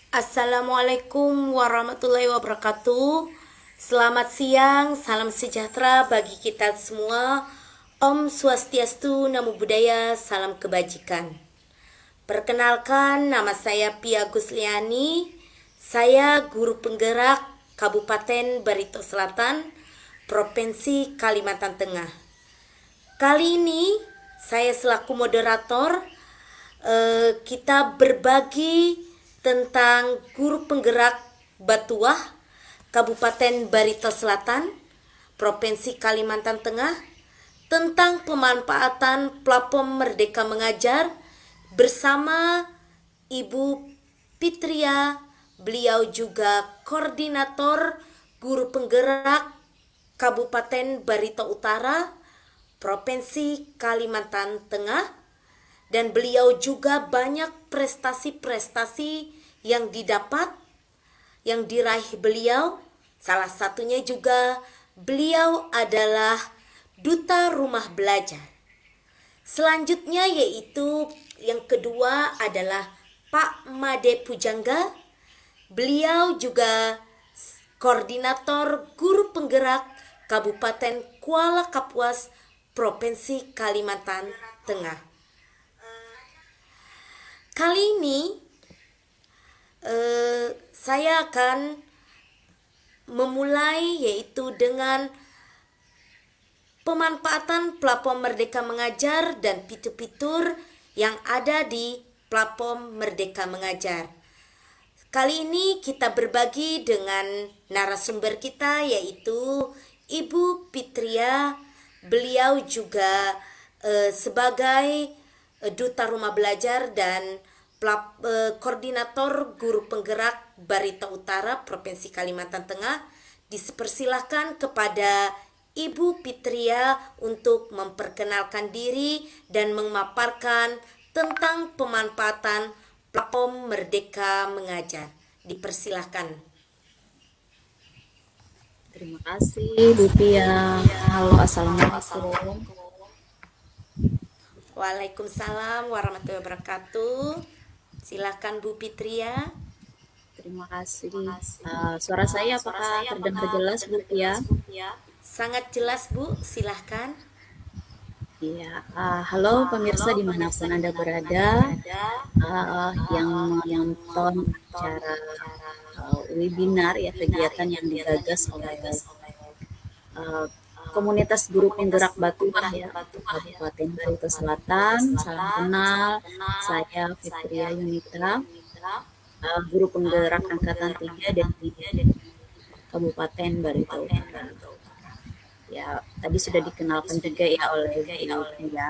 Assalamualaikum warahmatullahi wabarakatuh. Selamat siang, salam sejahtera bagi kita semua. Om Swastiastu, Namo Buddhaya, salam kebajikan. Perkenalkan, nama saya Pia Gusliani. Saya guru penggerak Kabupaten Barito Selatan, Provinsi Kalimantan Tengah. Kali ini saya selaku moderator, kita berbagi tentang guru penggerak Batuah, Kabupaten Barito Selatan, Provinsi Kalimantan Tengah, tentang pemanfaatan platform Merdeka Mengajar bersama Ibu Pitria. Beliau juga koordinator guru penggerak Kabupaten Barito Utara, Provinsi Kalimantan Tengah, dan beliau juga banyak prestasi-prestasi yang didapat, yang diraih beliau. Salah satunya juga beliau adalah Duta Rumah Belajar. Selanjutnya yaitu yang kedua adalah Pak Made Pujangga. Beliau juga koordinator guru penggerak Kabupaten Kuala Kapuas, Provinsi Kalimantan Tengah. Kali ini saya akan memulai yaitu dengan pemanfaatan platform Merdeka Mengajar dan fitur-fitur yang ada di platform Merdeka Mengajar. Kali ini kita berbagi dengan narasumber kita yaitu Ibu Pitria. Beliau juga sebagai Duta Rumah Belajar dan koordinator guru penggerak Barito Utara, Provinsi Kalimantan Tengah. Dipersilahkan kepada Ibu Pitria untuk memperkenalkan diri dan memaparkan tentang pemanfaatan platform Merdeka Mengajar. Dipersilahkan. Terima kasih, Bu Pia. Halo, Assalamualaikum. Waalaikumsalam warahmatullahi wabarakatuh. Silakan Bu Pitria. Terima kasih. Suara saya apakah terdengar jelas, Bu Pia? Sangat jelas, Bu. Silahkan. Iya. Halo pemirsa dimanapun Anda berada, yang menonton acara webinar ya, kegiatan yang digagas oleh komunitas guru penggerak Batuah ya, Kabupaten Barito Selatan. Salam kenal, saya Fitria Yunita, guru penggerak angkatan 3 dari Kabupaten Barito Utara. Ya, tadi sudah dikenalkan juga ya oleh Bu Pia.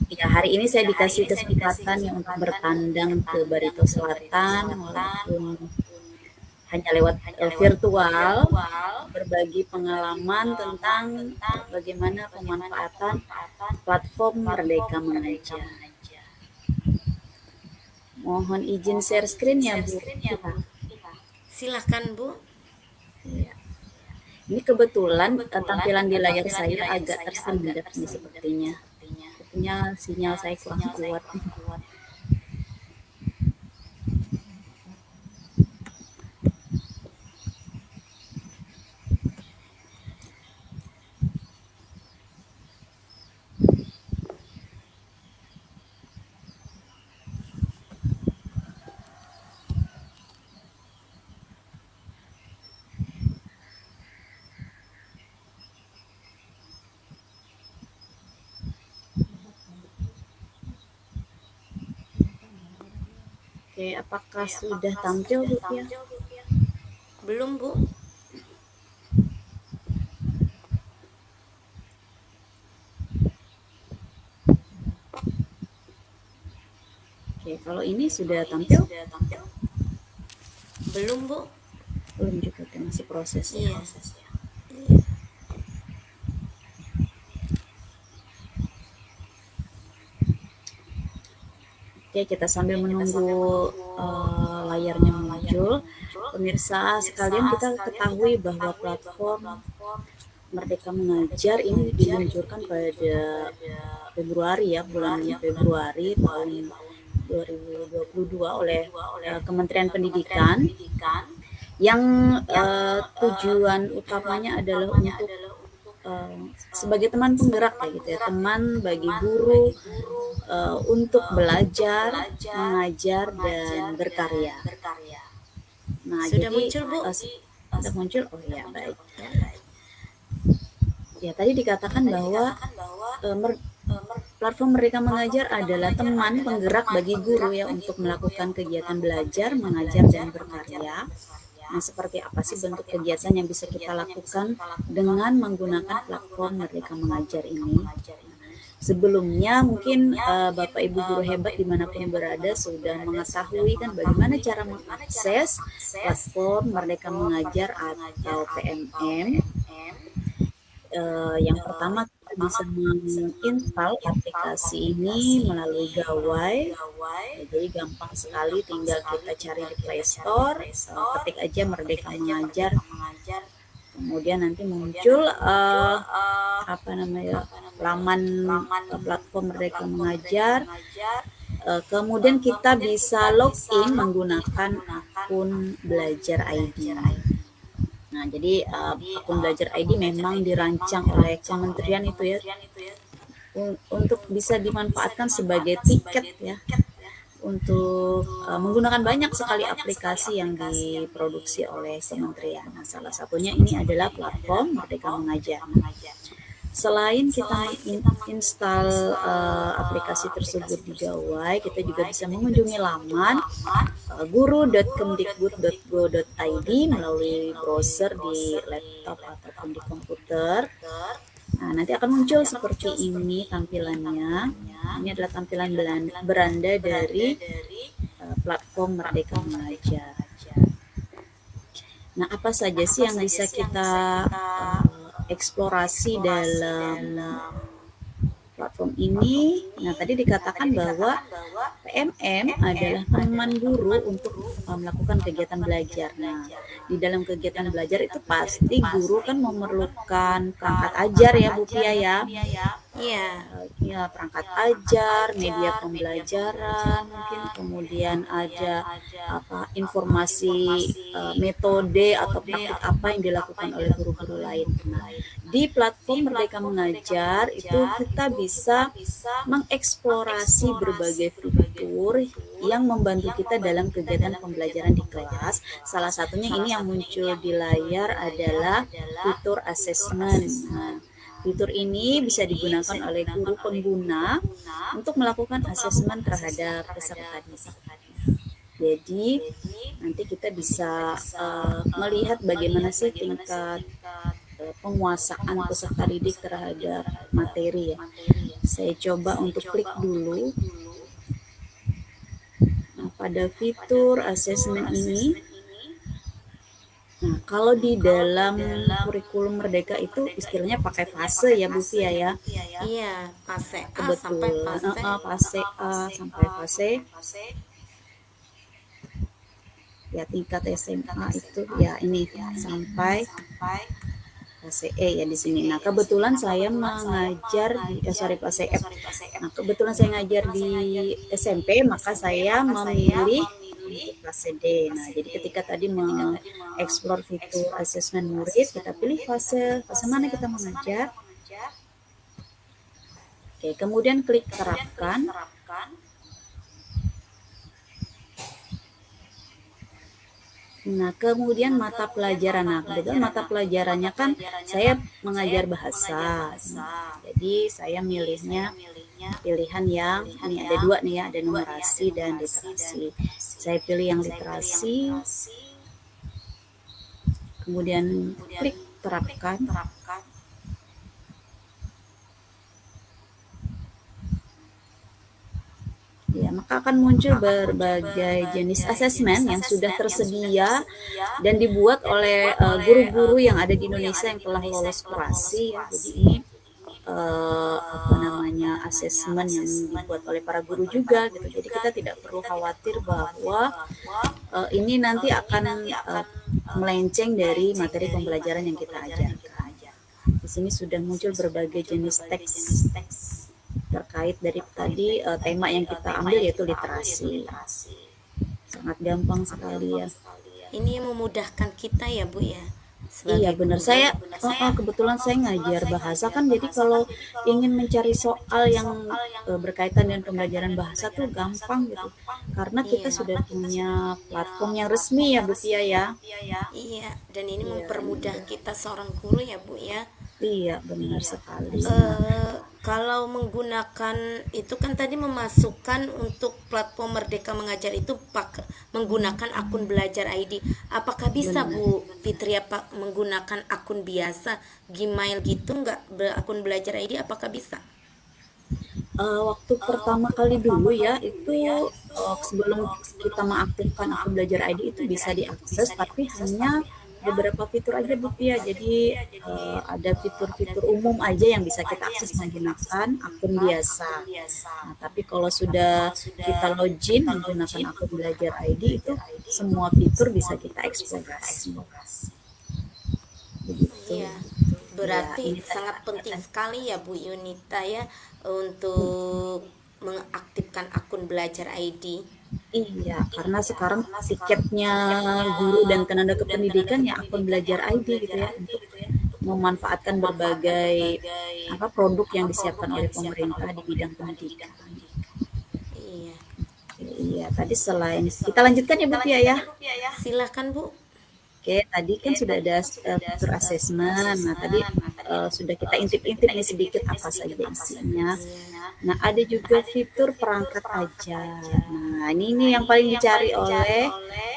Ya, hari ini saya dikasih kesempatan yang untuk bertandang ke Barito Selatan walaupun hanya lewat virtual, berbagi pengalaman tentang bagaimana pemanfaatan platform Merdeka Mengajar. Mohon izin share screen ya, Bu. Silahkan, Bu. Ya. Ini kebetulan tampilan di layar saya agak tersendat nih sepertinya. Sepertinya sinyal saya kurang kuat. Oke, apakah sudah tampil, Bu ya? Belum, Bu. Oke, kalau ini sudah tampil? Belum, Bu. Belum juga, masih proses ya. Iya. Oke, kita sambil menunggu layarnya muncul. Pemirsa sekalian, kita ketahui bahwa platform Merdeka Mengajar ini diluncurkan pada Februari ya, bulan Februari tahun 2022 oleh Kementerian Pendidikan yang tujuan utamanya adalah untuk sebagai teman penggerak kayak gitu ya, teman bagi guru untuk belajar, mengajar dan berkarya. Nah, Sudah jadi muncul, Bu? sudah muncul. Oh ya, baik. Ya. Ya, tadi dikatakan bahwa platform Merdeka Mengajar adalah teman penggerak bagi guru ya untuk melakukan kegiatan belajar, mengajar dan berkarya. Nah, seperti apa sih bentuk kegiatan yang bisa kita lakukan dengan menggunakan platform Merdeka Mengajar ini? Sebelumnya mungkin Bapak Ibu guru hebat dimanapun berada sudah mengetahui kan bagaimana cara mengakses platform Merdeka Mengajar atau PMM. Yang pertama kita bisa menginstal aplikasi ini melalui Gawai. Ya, jadi gampang sekali, tinggal kita cari di Play Store, ketik aja Merdeka Mengajar. Kemudian nanti muncul laman platform Merdeka Mengajar. Kemudian kita bisa login menggunakan akun Belajar ID. Nah, jadi akun Belajar ID memang dirancang oleh kementerian itu ya untuk bisa dimanfaatkan sebagai tiket ya untuk menggunakan banyak sekali aplikasi yang diproduksi oleh kementerian. Nah, salah satunya ini adalah platform Merdeka Mengajar. Selain kita menginstal aplikasi tersebut di Gawai, kita juga bisa mengunjungi laman guru.kemdikbud.go.id melalui browser di laptop ataupun di komputer. Nah, nanti akan muncul seperti ini tampilannya. Ini adalah tampilan beranda dari platform Merdeka Mengajar. Nah, apa saja sih yang bisa kita eksplorasi dalam platform ini? Nah, tadi dikatakan bahwa PMM adalah teman guru untuk melakukan kegiatan belajar. Nah, di dalam kegiatan belajar itu pasti guru kan memerlukan perangkat ajar ya Bu Pia ya. Iya. Ya, perangkat ajar, media pembelajaran, mungkin kemudian ada informasi metode atau praktik apa yang dilakukan oleh guru-guru lain. Nah, di platform Merdeka Mengajar itu kita bisa mengeksplorasi berbagai fitur yang membantu kita dalam kegiatan pembelajaran di kelas. Salah satunya ini yang muncul di layar adalah fitur assessment. Nah, fitur ini bisa digunakan oleh guru pengguna untuk melakukan asesmen terhadap peserta didik. Jadi nanti kita bisa melihat bagaimana sih tingkat penguasaan peserta didik terhadap materi ya. Saya coba untuk klik dulu. Nah, pada fitur asesmen ini, nah, kalau di dalam kurikulum Merdeka itu istilahnya pakai fase ya Bu Fia ya. Iya, fase A Betul. sampai fase Fase A sampai fase ya tingkat SMA itu ya ini sampai fase E ya di sini. Nah, kebetulan saya mengajar di fase F. Nah, kebetulan saya ngajar di SMP, maka saya memilih untuk fase D. Nah, jadi ketika tadi mengeksplor fitur asesmen murid, kita pilih fase mana kita mengajar. Oke, kemudian klik terapkan. Nah, kemudian mata pelajaran. Nah, kebetulan mata pelajarannya kan saya mengajar bahasa. Jadi saya milihnya pilihan yang ini ada dua nih ya, ada numerasi dan literasi. Saya pilih yang literasi. Kemudian klik terapkan. Ya, maka akan muncul berbagai jenis asesmen yang sudah tersedia dan dibuat oleh guru-guru yang ada di Indonesia yang telah lolos kurasi ya. Jadi ini asesmen yang dibuat oleh para guru juga gitu. Jadi kita tidak perlu khawatir bahwa ini nanti akan melenceng dari materi pembelajaran yang kita ajarkan. Di sini sudah muncul berbagai jenis teks terkait terkait dari tadi tema yang kita ambil yaitu literasi. Sangat gampang sekali ya. Ini yang memudahkan kita ya Bu ya, Iya sebagai benar, guru. saya kebetulan saya ngajar bahasa kan, jadi kalau ingin mencari soal yang berkaitan dengan pembelajaran bahasa tuh gampang gitu. Karena kita Iya. sudah punya platform yang resmi ya Bu Tia ya. Iya, dan ini Iya, mempermudah benar. kita seorang guru ya Bu ya. Iya, benar sekali. Nah, Kalau menggunakan itu kan tadi memasukkan untuk platform Merdeka Mengajar itu menggunakan akun Belajar ID. Apakah bisa benar. Bu Fitria Pak menggunakan akun biasa Gmail gitu nggak, akun Belajar ID apakah bisa? Waktu pertama kali dulu ya itu sebelum kita mengaktifkan akun Belajar ID itu bisa diakses, tapi hanya beberapa fitur aja Bu Pia. Jadi ada fitur-fitur umum aja yang bisa kita akses menggunakan akun biasa. Nah, tapi kalau sudah kita login menggunakan akun Belajar ID itu semua fitur bisa kita eksplorasi. Begitu. Iya, Ya, berarti ini sangat penting tadi. sekali ya Bu Yunita ya untuk mengaktifkan akun Belajar ID. Iya, karena sekarang tiketnya guru dan tenaga kependidikan ya akun Belajar ID gitu ya, untuk memanfaatkan berbagai produk yang disiapkan oleh pemerintah di bidang pendidikan. Iya, Iya, tadi selain kita lanjutkan ya Bu Pia ya. silakan Bu. Oke, tadi kan sudah ada fitur assessment. Nah, tadi sudah kita intip-intip nih sedikit apa saja isinya. Nah, ada juga fitur perangkat ajar. Nah, ini yang paling dicari oleh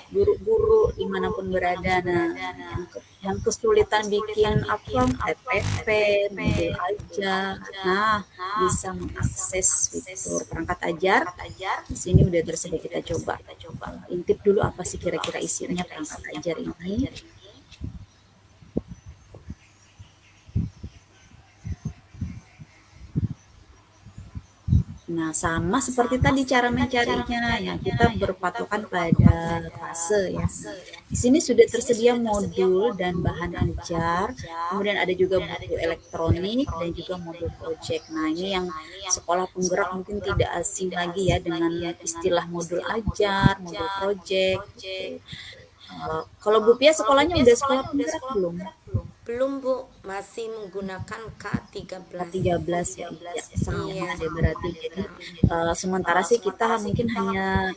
guru-guru dimanapun berada. Nah, yang kesulitan bikin PPP, modul ajar. Nah, bisa mengakses fitur perangkat ajar. Di sini udah tersedia, kita coba intip dulu apa sih kira-kira isinya perangkat ajar ini. Nah, sama seperti tadi cara mencarinya, yang kita berpatokan pada fase ya. Di sini sudah tersedia modul dan bahan ajar, kemudian ada juga buku elektronik dan juga modul project. Nah, ini yang sekolah penggerak mungkin tidak asing lagi ya dengan istilah modul ajar, modul project gitu. Kalau Bu Pia sekolahnya udah sekolah penggerak belum? Belum Bu, masih menggunakan K13. K13 ya, iya, sama Iya. deh berarti. Jadi sementara sih kita mungkin hanya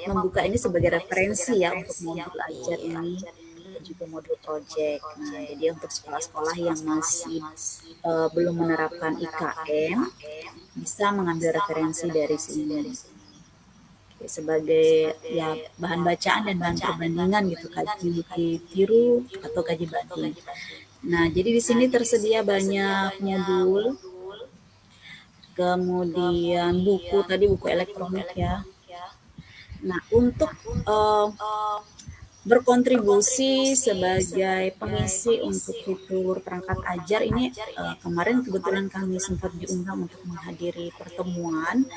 membuka ini sebagai referensi ya untuk modul ajar ini dan juga modul project. Nah, jadi untuk sekolah-sekolah yang masih belum menerapkan IKM bisa mengambil referensi dari sini sebagai ya bahan bacaan dan bahan perbandingan gitu, kaji tiru atau kaji banding. Nah, jadi di sini tersedia banyak modul, kemudian buku tadi buku elektronik ya. Nah, untuk berkontribusi sebagai pengisi untuk fitur perangkat ajar ini, kemarin kebetulan kami sempat diundang untuk menghadiri pertemuan.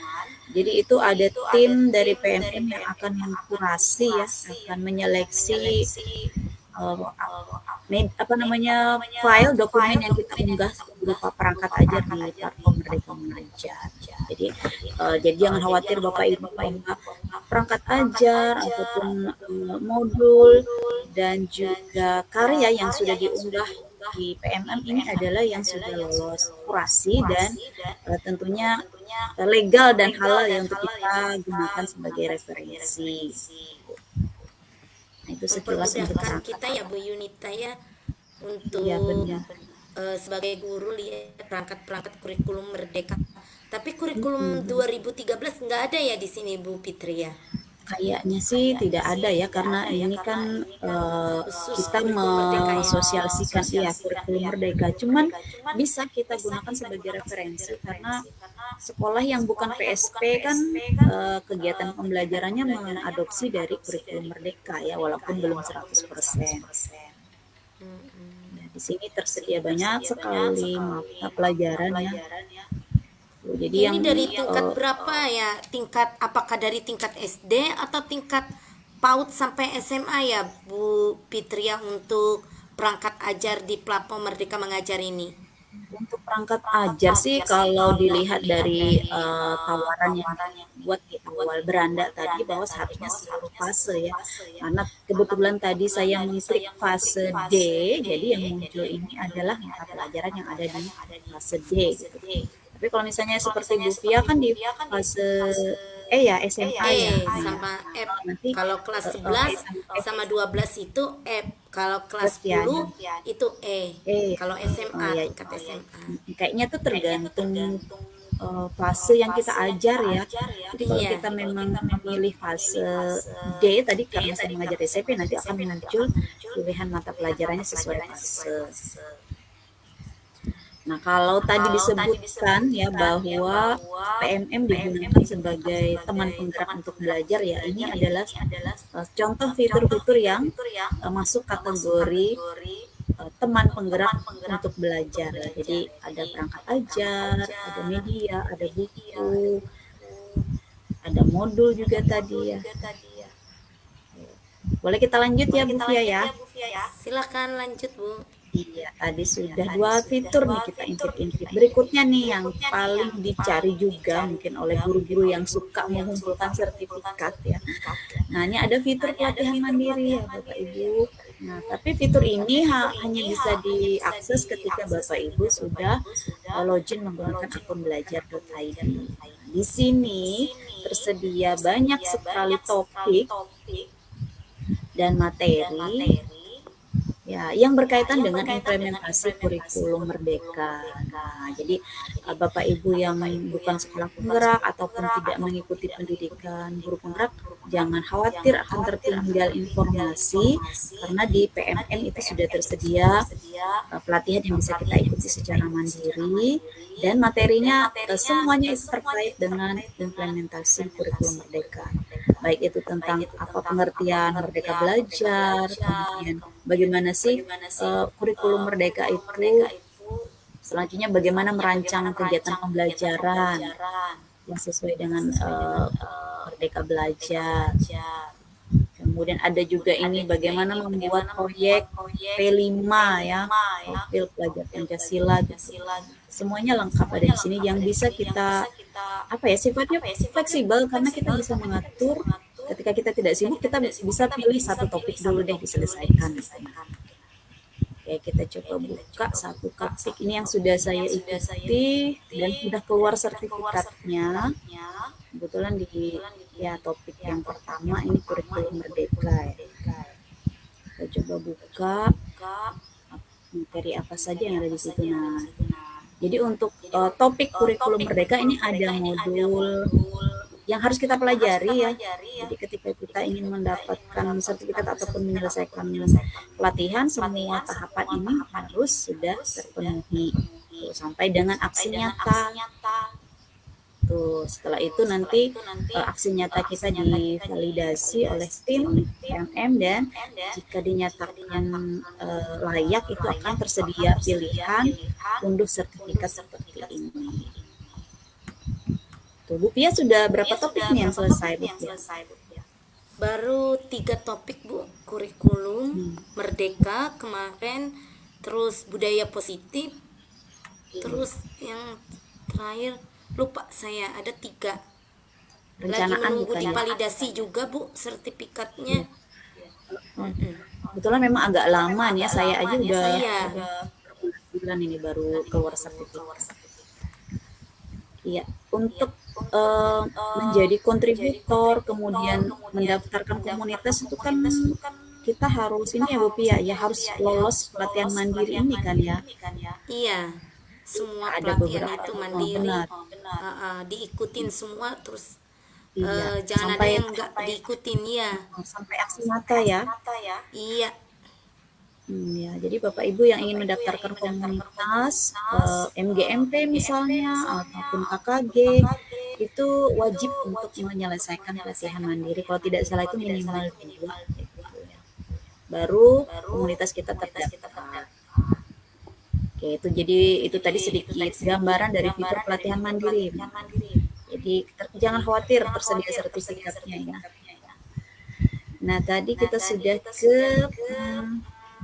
Jadi itu ada tim dari PMM yang akan mengkurasi ya, akan menyeleksi file dokumen yang kita unggah berupa perangkat ajar di platform Merdeka Mengajar. Jadi jangan khawatir Bapak Ibu bahwa perangkat ajar ataupun modul dan juga karya yang sudah diunggah di PMM ini adalah yang sudah lolos kurasi dan tentunya legal dan halal ya untuk kita gunakan sebagai referensi. Nah, itu sekilas untuk Mempermudahkan kita ya Bu Yunita ya untuk ya benar. sebagai guru lihat perangkat-perangkat kurikulum Merdeka. Tapi kurikulum 2013 nggak ada ya di sini Bu Fitri ya? Kayaknya sih tidak ada ya, karena ini kan kita mensosialisikan kurikulum Merdeka. Cuman bisa kita gunakan sebagai referensi karena sekolah yang bukan PSP kan kegiatan pembelajarannya mengadopsi dari kurikulum Merdeka ya, walaupun belum 100%. Nah, di sini tersedia banyak sekali mata pelajaran ya. Jadi Ini dari tingkat berapa ya? Apakah dari tingkat SD atau tingkat PAUD sampai SMA ya Bu Fitria untuk perangkat ajar di platform Merdeka Mengajar ini? Untuk perangkat ajar sih kalau dilihat dari tawaran yang dibuat di awal beranda tadi bahwa seharusnya seluruh fase ya. Karena kebetulan tadi saya mengklik fase D, jadi yang muncul ini adalah mata pelajaran yang ada di fase D gitu. Tapi kalau misalnya seperti Bu Fia kan di fase E ya, SMA E ya. sama F. Nanti Kalau kelas 11 SMP sama 12 itu F. Kalau kelas ya. 10 itu E. Kalau Oh SMA ya, tingkat SMA. kayaknya tuh tergantung fase yang kita ajar ya. Jadi kalau Iya. kita memang memilih fase D tadi karena saya mengajar SMP nanti akan muncul pilihan mata pelajarannya sesuai fase. Nah, kalau tadi disebutkan ya bahwa PMM digunakan sebagai teman penggerak untuk belajar ya, ini adalah contoh fitur-fitur yang masuk kategori teman penggerak untuk belajar ya. Jadi ada perangkat ajar, ada media, ada buku, ada modul juga tadi ya. Boleh kita lanjut ya Bu Fia ya? Silakan lanjut, Bu. Iya, tadi sudah 2 fitur nih kita intip-intip. Berikutnya nih yang paling dicari juga mungkin oleh guru-guru yang suka mengumpulkan sertifikat ya. Nah, ini ada fitur pelatihan mandiri ya Bapak Ibu. Nah, tapi fitur ini hanya bisa diakses ketika Bapak Ibu sudah login menggunakan akun belajar.id. Nah, di sini tersedia banyak sekali topik dan materi ya yang berkaitan dengan implementasi kurikulum Merdeka. Nah, jadi Bapak Ibu yang bukan sekolah penggerak ataupun tidak mengikuti pendidikan guru penggerak, jangan khawatir akan tertinggal informasi karena di PMM itu sudah tersedia pelatihan yang bisa kita ikuti secara mandiri dan materinya semuanya itu terkait dengan implementasi kurikulum Merdeka. Baik itu tentang apa pengertian Merdeka Belajar, kemudian bagaimana sih kurikulum Merdeka itu, selanjutnya bagaimana merancang kegiatan pembelajaran yang sesuai dengan Merdeka Belajar. Kemudian ada juga ini bagaimana membuat proyek P5 ya, profil pelajar Pancasila gitu. Semuanya lengkap ada di sini yang bisa kita sifatnya fleksibel karena kita bisa mengatur ketika kita tidak sibuk kita bisa pilih satu topik dulu deh diselesaikan misalnya. Oke, kita coba buka satu topik ini yang sudah saya ikuti dan sudah keluar sertifikatnya. Kebetulan di topik yang pertama ini kurikulum Merdeka ya. Kita coba buka materi apa saja yang ada di situ. Nah, jadi untuk topik kurikulum Merdeka ini ada modul yang harus kita pelajari ya. Jadi ketika kita ingin mendapatkan sertifikat ataupun menyelesaikan pelatihan, semua tahapan ini harus sudah terpenuhi. Tuh, sampai dengan aksi nyata. Tuh, setelah itu nanti aksi nyata kita divalidasi oleh tim PMM dan jika dinyatakan layak itu akan tersedia pilihan unduh sertifikat seperti ini. Tuh, Bu Pia sudah berapa topik nih yang selesai Bu Pia? Baru 3 topik Bu, kurikulum Merdeka kemarin, terus budaya positif, terus yang terakhir lupa saya ada 3. Lagi menunggu divalidasi juga Bu sertifikatnya. Kebetulan memang agak lama nih ya, saya aja udah bulan ini baru keluar sertifikat. Iya, untuk menjadi kontributor kemudian mendaftarkan komunitas itu kan kita harus ini ya Bu Pia ya harus lolos pelatihan mandiri ini kan ya. Iya, semua Ada pelatihan beberapa itu mandiri, diikutin semua terus jangan ada yang nggak diikutin ya. Sampai aksi nyata ya. Iya. Ya, jadi Bapak Ibu yang ingin mendaftarkan komunitas MGMP misalnya ataupun KKG itu wajib untuk menyelesaikan pelatihan mandiri. Kalau tidak salah itu minimal 2 gitu ya. Baru komunitas kita terdaftar. Oke, itu tadi sedikit gambaran dari fitur pelatihan mandiri. Jadi jangan khawatir tersedia sertifikatnya ya. Nah, tadi kita sudah ke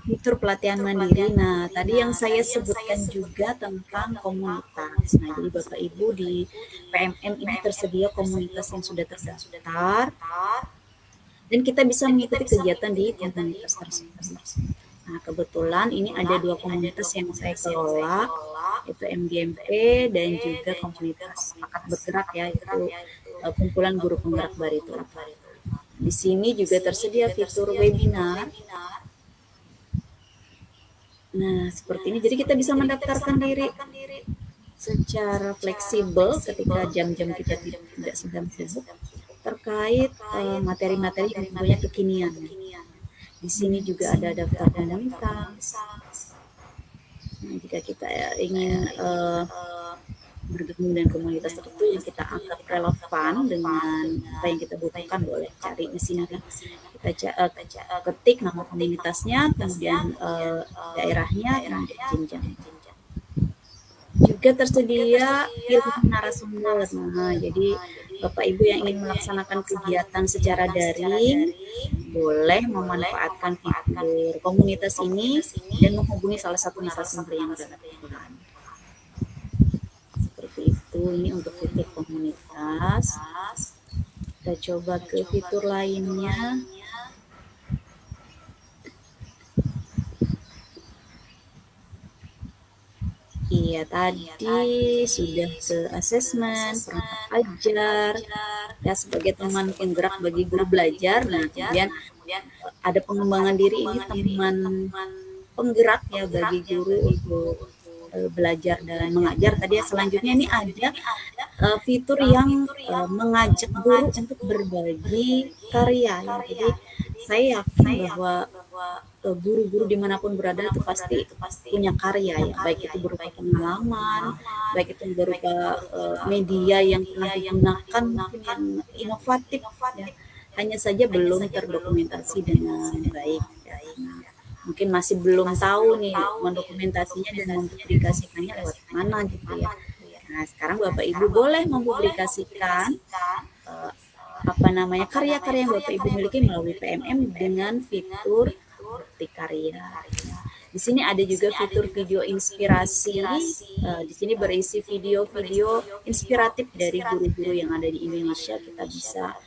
fitur pelatihan mandiri. Nah, tadi yang saya sebutkan juga tentang komunitas. Nah, jadi Bapak Ibu di PMM ini tersedia komunitas yang sudah terdaftar dan kita bisa mengikuti kegiatan di komunitas tersebut. Nah, kebetulan ini ada 2 komunitas yang saya kelola, yaitu MGMP dan juga komunitas Bakat Bergerak ya, yaitu kumpulan guru penggerak Barito. Di sini juga tersedia fitur webinar. Nah, seperti ini. Jadi kita bisa mendaftarkan diri secara fleksibel ketika jam-jam kita tidak sedang sibuk terkait materi-materi yang tentunya kekinian. Di sini juga ada daftar komunitas. Nah, jika kita ingin bergabung dengan komunitas tertentu yang kita anggap relevan dengan apa yang kita butuhkan, boleh cari di sini kan. Kita ketik nama komunitasnya, kemudian daerahnya, kemudian jenjang. Juga tersedia pilihan narasumber. Nah, jadi Bapak Ibu yang ingin melaksanakan kegiatan secara daring boleh memanfaatkan fitur komunitas ini dan menghubungi salah satu narasumber yang relevan. Seperti itu, ini untuk fitur komunitas. Kita coba ke fitur lainnya. Iya, tadi sudah ke asesmen, perangkat ajar, ya sebagai teman penggerak bagi guru belajar. Nah, kemudian ada pengembangan diri, ini teman penggerak ya bagi guru untuk belajar dan mengajar. Tadi ya, selanjutnya ini ada fitur yang mengajak guru untuk berbagi karya ya. Jadi saya yakin bahwa guru-guru dimanapun berada itu pasti punya karya ya, baik itu berupa pengalaman, baik itu berupa media yang pernah digunakan mungkin yang inovatif ya, hanya saja belum terdokumentasi dengan baik ya. Nah, mungkin masih belum tahu nih mendokumentasinya dan mempublikasikannya lewat mana gitu ya. Nah, sekarang Bapak Ibu boleh mempublikasikan karya-karya yang Bapak Ibu miliki melalui PMM dengan fitur bukti karya. Di sini ada juga fitur video inspirasi. Di sini berisi video-video inspiratif dari guru-guru yang ada di Indonesia. Kita bisa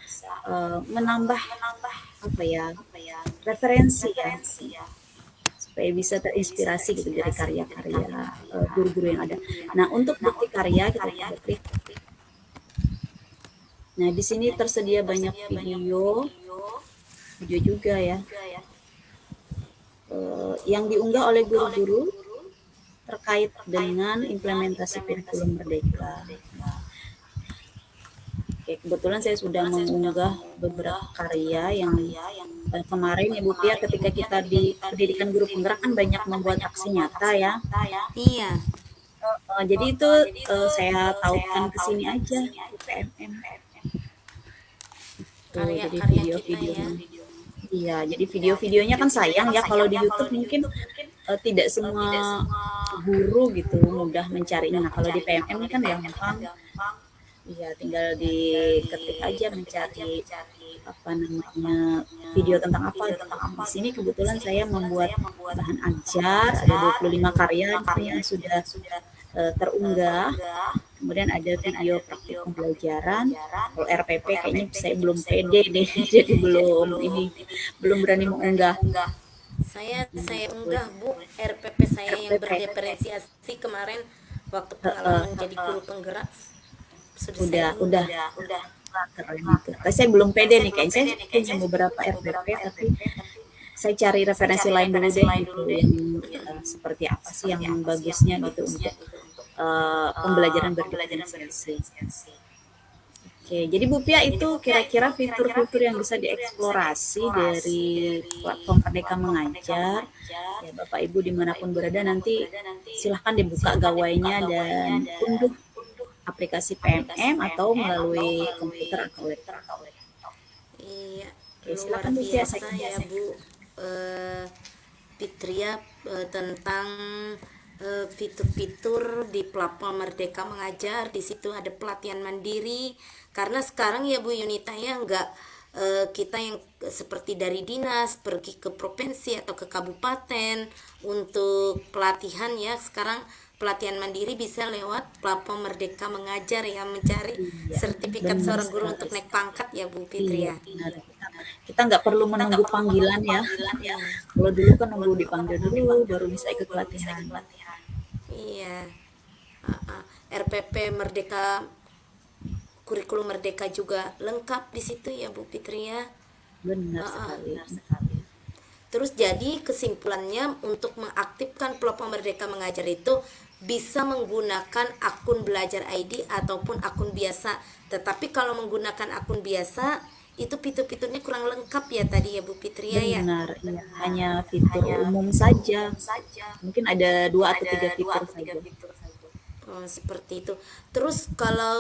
menambah referensi ya, supaya bisa terinspirasi gitu dari karya-karya guru-guru yang ada. Nah, untuk bukti karya kita coba klik. Nah, di sini tersedia banyak video juga ya, yang diunggah oleh guru-guru terkait dengan implementasi kurikulum Merdeka. Oke, kebetulan saya sudah mengunggah beberapa karya yang kemarin ya Bu Pia, ketika kita di pendidikan guru penggerak kan banyak membuat aksi nyata ya. Iya. Jadi itu saya tautkan ke sini aja di PMM. Jadi video-video. Iya, jadi video-videonya kan sayang ya kalau di YouTube mungkin tidak semua guru gitu mudah mencarinya. Nah, kalau di PMM ini kan gampang. Iya, tinggal diketik aja mencari video tentang apa. Di sini kebetulan saya membuat bahan ajar, ada 25 karya yang sudah terunggah. Kemudian ada video praktik pembelajaran. Kalau RPP kayaknya saya belum pede deh, jadi belum berani mengunggah. Saya unggah Bu RPP saya yang berdiferensiasi kemarin waktu pengalaman jadi guru penggerak. Udah keren itu. Tapi saya belum pede nih, kayaknya saya punya beberapa RPP tapi saya cari referensi lain dulu deh gitu, yang seperti apa sih yang bagusnya gitu untuk pembelajaran berdiferensiasi. Oke, jadi Bu Pia itu kira-kira fitur-fitur yang bisa dieksplorasi dari platform Merdeka Mengajar. Ya, Bapak Ibu dimanapun berada nanti silahkan dibuka gawainya dan unduh aplikasi PMM atau melalui komputer atau laptop. Iya, Oke, luar biasa ya Bu Fitria tentang fitur-fitur di platform Merdeka Mengajar. Di situ ada pelatihan mandiri, karena sekarang ya Bu Yunita ya kita yang seperti dari dinas pergi ke provinsi atau ke kabupaten untuk pelatihan ya. Sekarang pelatihan mandiri bisa lewat platform Merdeka Mengajar ya, mencari Iya, sertifikat benar seorang guru sekali. untuk naik pangkat ya Bu Fitri Iya, ya. benar. Kita nggak perlu menunggu panggilan ya. Iya. Kalau dulu kan nunggu dipanggil dulu baru bisa ikut pelatihan. Iya. RPP Merdeka, kurikulum Merdeka juga lengkap di situ ya Bu Fitri ya. Benar Ah, ah. sekali. Terus jadi kesimpulannya untuk mengaktifkan platform Merdeka Mengajar itu bisa menggunakan akun Belajar ID ataupun akun biasa. Tetapi kalau menggunakan akun biasa itu fitur-fiturnya kurang lengkap ya tadi ya Bu Fitria ya. Benar, iya. Hanya fitur umum saja. Mungkin ada 2 atau 3 fitur saja. Oh, seperti itu. Terus kalau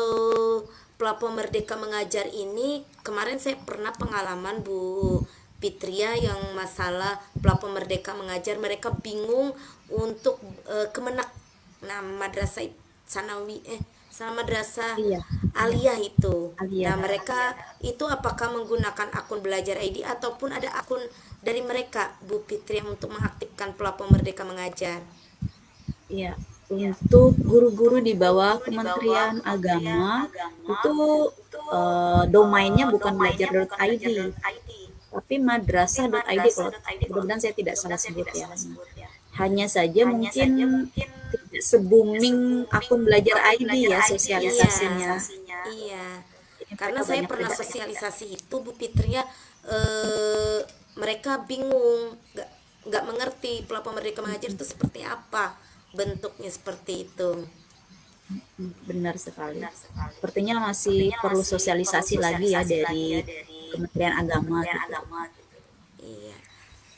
platform Merdeka Mengajar ini kemarin saya pernah pengalaman Bu Fitria yang masalah platform Merdeka Mengajar, mereka bingung untuk kemenak. Nah, madrasah sanawi sama madrasah Iya, aliyah itu. Nah, Alia. mereka itu apakah menggunakan akun Belajar ID ataupun ada akun dari mereka Bu Fitria untuk mengaktifkan platform Merdeka Mengajar? Iya, untuk guru-guru di bawah Kementerian Agama itu domainnya bukan belajar.id, tapi madrasah.id kalau mudah-mudahan saya tidak salah sebut ya. Nah, hanya saja mungkin tidak se-booming akun belajar ID ya sosialisasinya. Iya. Jadi Karena mereka saya banyak pernah beda. sosialisasi itu Bu Fitria, mereka bingung, nggak mengerti platform Merdeka Mengajar itu seperti apa, bentuknya seperti itu. Benar sekali. Sepertinya masih perlu sosialisasi lagi ya dari Kementerian Agama gitu. Iya.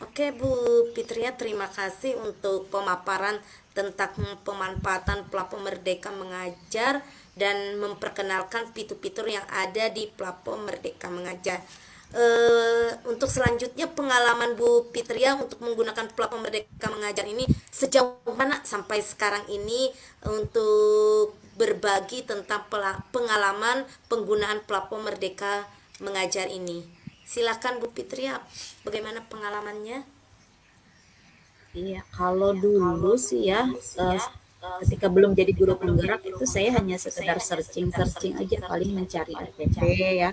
Oke Bu Fitria, terima kasih untuk pemaparan tentang pemanfaatan platform Merdeka Mengajar dan memperkenalkan fitur-fitur yang ada di platform Merdeka Mengajar. Untuk selanjutnya pengalaman Bu Fitria untuk menggunakan platform Merdeka Mengajar ini sejauh mana sampai sekarang ini untuk berbagi tentang pengalaman penggunaan platform Merdeka Mengajar ini. Silakan Bu Fitria, bagaimana pengalamannya? Iya, kalau dulu sih ya, eh, ketika belum jadi guru penggerak itu saya hanya sekedar searching-searching aja, paling mencari RPP ya,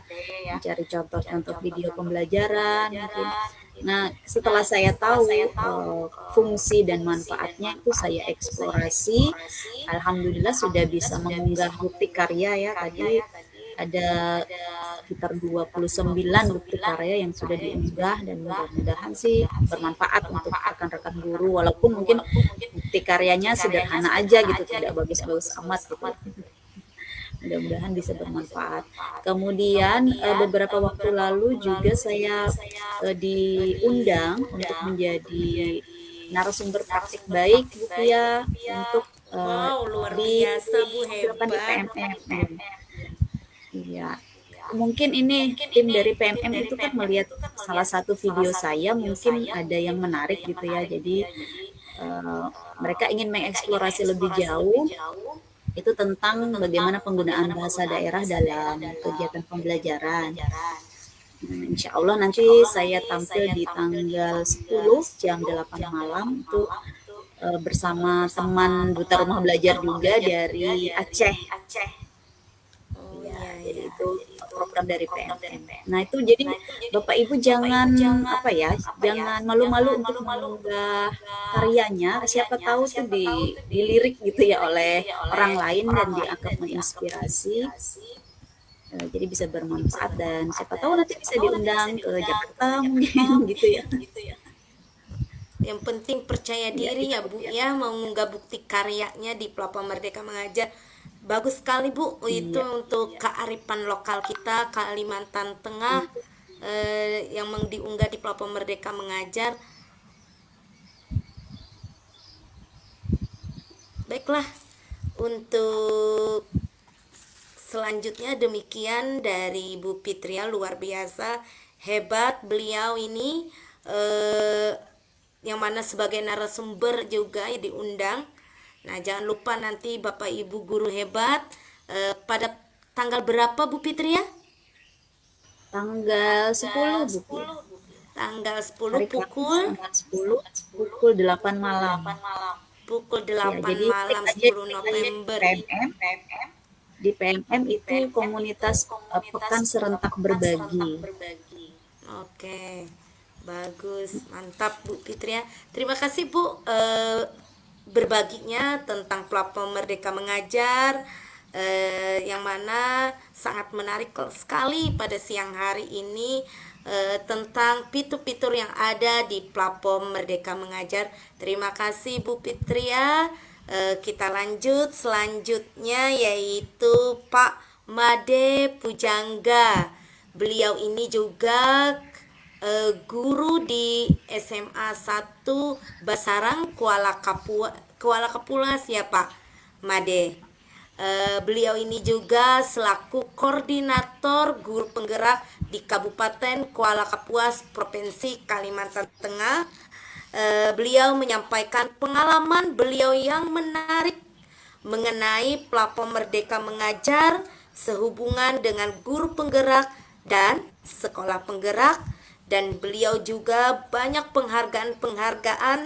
mencari contoh-contoh video pembelajaran mungkin. Nah, setelah saya tahu fungsi dan manfaatnya itu saya eksplorasi, alhamdulillah sudah bisa mengunggah bukti karya ya tadi ada sekitar 29 bukti karya yang sudah diunggah dan mudah-mudahan sih bermanfaat untuk rekan-rekan guru walaupun mungkin bukti karyanya sederhana aja gitu tidak bagus-bagus amat gitu. Mudah-mudahan bisa bermanfaat. Kemudian beberapa waktu lalu juga saya diundang untuk menjadi narasumber praktik baik Bu Pia untuk Wow, luar biasa Bu, ditampilkan di hebat. PMM. Iya, mungkin ini tim dari PMM itu kan melihat salah satu video saya mungkin ada yang menarik gitu ya. Jadi mereka ingin mengeksplorasi lebih jauh itu tentang bagaimana penggunaan bahasa daerah dalam kegiatan pembelajaran. Insya Allah nanti saya tampil di tanggal 10 jam 8 malam itu bersama teman Duta Rumah Belajar juga dari Aceh. Oh Ya, iya jadi iya. itu program dari PMM. Nah, itu jadi Bapak Ibu jangan apa ya, jangan malu-malu untuk mengunggah karyanya. Siapa tahu tuh dilirik gitu ya oleh orang lain dan dianggap menginspirasi. Jadi bisa bermanfaat dan siapa tahu nanti bisa diundang ke Jakarta mungkin gitu ya. Yang penting percaya Ya, diri itu. ya Bu ya, mengunggah bukti karyanya di platform Merdeka Mengajar. Bagus sekali Bu, itu Iya. untuk kearifan lokal kita Kalimantan Tengah, yang diunggah di platform Merdeka Mengajar. Baiklah, untuk selanjutnya demikian dari Bu Fitria, luar biasa hebat beliau ini, yang mana sebagai narasumber juga diundang. Nah, jangan lupa nanti Bapak Ibu guru hebat, pada tanggal berapa Bu Fitria? Tanggal 10 Bu Pia. Tanggal 10 Hari Kamis pukul tanggal 10 pukul 8 malam. pukul Ya, 8 jadi klik malam aja 10 di November. PMM. Di PMM itu komunitas Pekan Serentak Berbagi. Oke, bagus, mantap Bu Fitria. Terima kasih Bu berbaginya tentang platform Merdeka Mengajar, yang mana sangat menarik sekali pada siang hari ini, tentang fitur-fitur yang ada di platform Merdeka Mengajar. Terima kasih Bu Fitria. Kita lanjut selanjutnya yaitu Pak Made Pujangga. Beliau ini juga guru di SMA 1 Basarang Kuala Kapuas ya Pak Made. Beliau ini juga selaku koordinator guru penggerak di Kabupaten Kuala Kapuas, Provinsi Kalimantan Tengah. Beliau menyampaikan pengalaman beliau yang menarik mengenai platform Merdeka Mengajar sehubungan dengan guru penggerak dan sekolah penggerak, dan beliau juga banyak penghargaan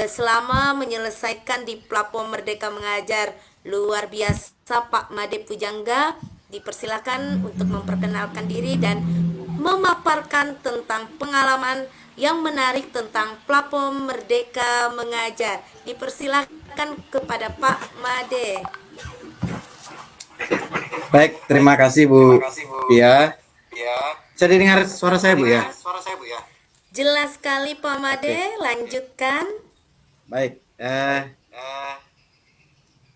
selama menyelesaikan di platform Merdeka Mengajar. Luar biasa Pak Made Pujangga. Dipersilakan untuk memperkenalkan diri dan memaparkan tentang pengalaman yang menarik tentang platform Merdeka Mengajar. Dipersilakan kepada Pak Made. Baik, terima kasih Bu Pia. Bisa didengar suara saya Bu ya? Jelas sekali Pak Made, lanjutkan. Baik,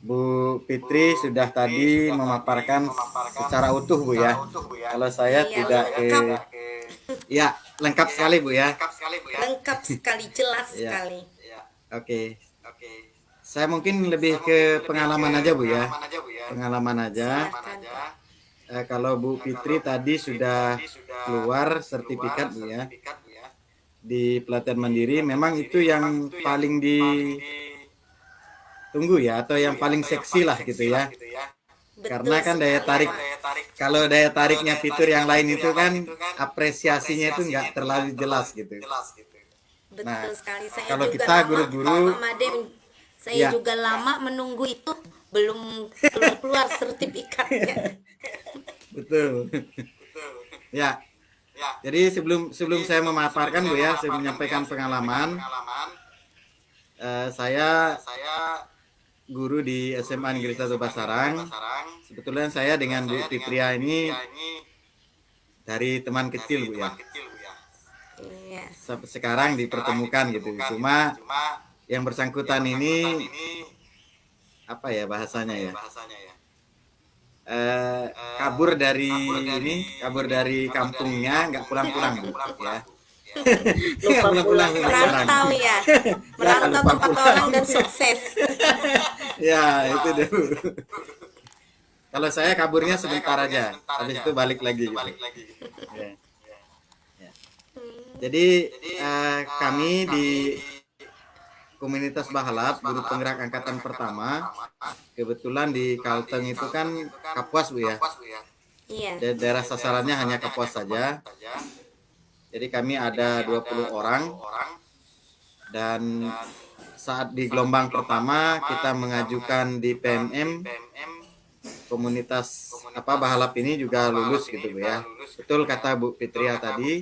Bu Fitri sudah tadi memaparkan secara utuh Bu ya. Kalau saya Iya, tidak lengkap. ya lengkap sekali Bu ya. Lengkap sekali, jelas Ya. sekali. Oke. Saya mungkin lebih ke pengalaman aja Bu ya. Pengalaman aja. Silakan Pak. Kalau Bu Fitri tadi sudah keluar sertifikat Bu ya di pelatihan mandiri, memang itu yang paling ditunggu ya, atau yang paling seksi lah gitu ya. Betul Karena kan daya sekali, tarik, Pak. kalau daya tariknya fitur yang lain itu kan apresiasinya itu nggak terlalu jelas gitu. Betul Nah, sekali. Saya kalau juga kita lama, guru-guru, Pak Made, saya ya juga lama menunggu itu, belum keluar sertifikatnya. betul. Ya, jadi sebelum saya memaparkan Bu ya, saya menyampaikan pengalaman. Saya guru di SMA Negeri 1 Basarang. Sebetulnya saya dengan Bu Fitria ini dari teman kecil Bu ya. Iya. Sampai sekarang dipertemukan gitu. Cuma yang bersangkutan ini apa ya bahasanya ya? Kabur dari kampungnya, nggak pulang-pulang Bu ya. Nggak Lupa pulang-pulang pulang. sampai sekarang. Merantau ya, merantau lupa tempat pulang. orang dan sukses. Ya, itu deh Bu. Kalau saya kaburnya sebentar aja, habis itu balik lagi gitu. Ya. Ya. Jadi kami di komunitas Bahalap, guru penggerak angkatan pertama, kebetulan di Kalteng itu kan Kapuas Bu ya. Iya. Daerah sasarannya hanya Kapuas saja. Jadi kami ada 20 orang, dan saat di gelombang pertama kita mengajukan di PMM, komunitas Bahalap ini juga lulus gitu Bu ya. Betul kata Bu Fitria tadi,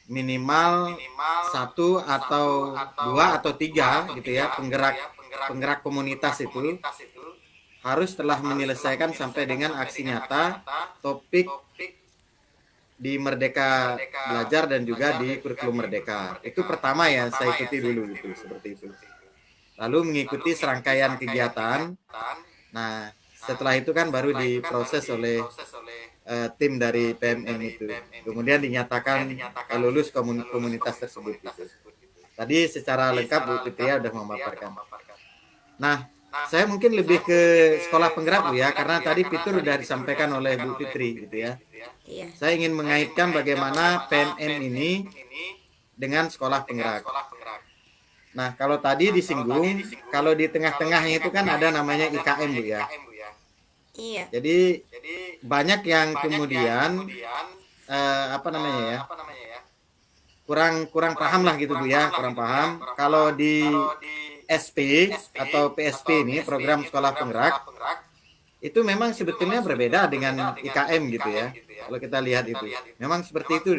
minimal 1 atau 2 atau 3 gitu ya penggerak komunitas itu harus telah menyelesaikan sampai dengan aksi nyata topik di Merdeka Belajar dan juga di kurikulum Merdeka. Itu pertama ya saya ikuti dulu gitu, seperti itu. Lalu mengikuti serangkaian kegiatan. Nah, setelah itu kan baru diproses oleh tim dari PMM itu. Kemudian dinyatakan lulus komunitas tersebut gitu. Tadi secara lengkap Bu Fitria sudah memaparkan. Nah, saya mungkin lebih ke sekolah penggerak Bu ya, karena tadi fitur sudah disampaikan oleh Bu Fitri gitu ya. Iya. Saya ingin mengaitkan bagaimana PMM ini dengan sekolah penggerak. Nah, kalau tadi disinggung, kalau di tengah-tengahnya itu kan ada namanya IKM Bu ya. Iya. Jadi banyak yang kemudian apa namanya ya, kurang paham lah gitu Bu ya, kurang paham. Kalau di SP atau PSP ini, program sekolah penggerak, itu memang sebetulnya berbeda dengan IKM gitu ya. Kalau kita lihat itu, memang seperti itu.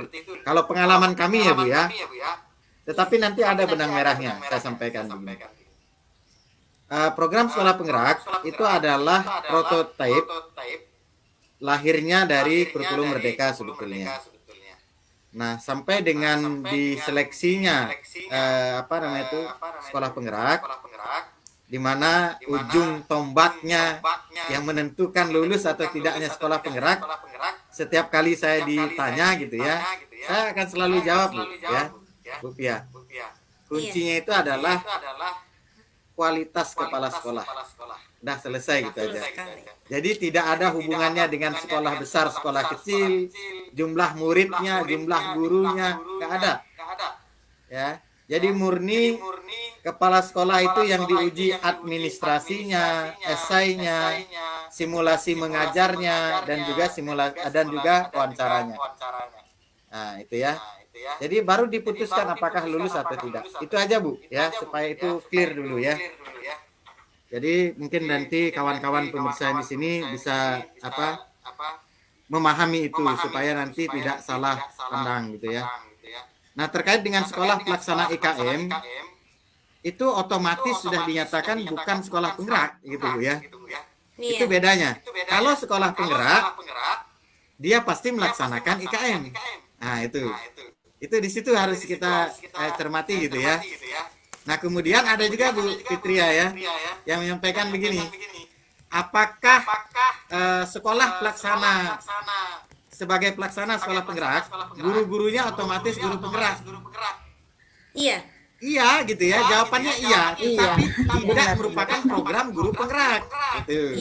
Kalau pengalaman kami ya Bu ya, tetapi nanti ada benang merahnya, saya sampaikan begini. Program sekolah penggerak itu adalah prototipe lahirnya dari kurikulum Merdeka sebetulnya. Nah, sampai dengan diseleksinya apa namanya itu sekolah penggerak, di mana ujung tombaknya yang menentukan lulus atau tidaknya sekolah penggerak, setiap kali saya ditanya gitu ya, saya akan selalu jawab Bu ya, Bu Pia. Kuncinya itu adalah kualitas kepala sekolah. Udah selesai gitu aja. Jadi tidak ada hubungannya dengan sekolah besar, sekolah kecil, jumlah muridnya, jumlah gurunya, nggak ada. Ya, jadi murni kepala sekolah itu yang diuji administrasinya, esainya, simulasi mengajarnya, dan juga wawancaranya. Nah, itu ya. Jadi baru diputuskan apakah lulus atau tidak. Itu aja Bu, ya, supaya itu clear dulu ya. Jadi mungkin nanti kawan-kawan pemirsa di sini bisa memahami itu supaya nanti tidak salah pandang gitu ya. Nah, terkait dengan sekolah pelaksana IKM itu otomatis sudah dinyatakan bukan sekolah penggerak gitu Bu ya. Itu bedanya. Kalau sekolah penggerak dia pasti melaksanakan IKM. Nah, itu di situ harus kita cermati gitu ya. Nah, kemudian ada juga Bu Fitria ya yang menyampaikan begini, apakah sekolah pelaksana sebagai pelaksana sekolah penggerak, guru-gurunya otomatis guru penggerak? Iya gitu ya, jawabannya iya, tapi tidak merupakan program guru penggerak gitu.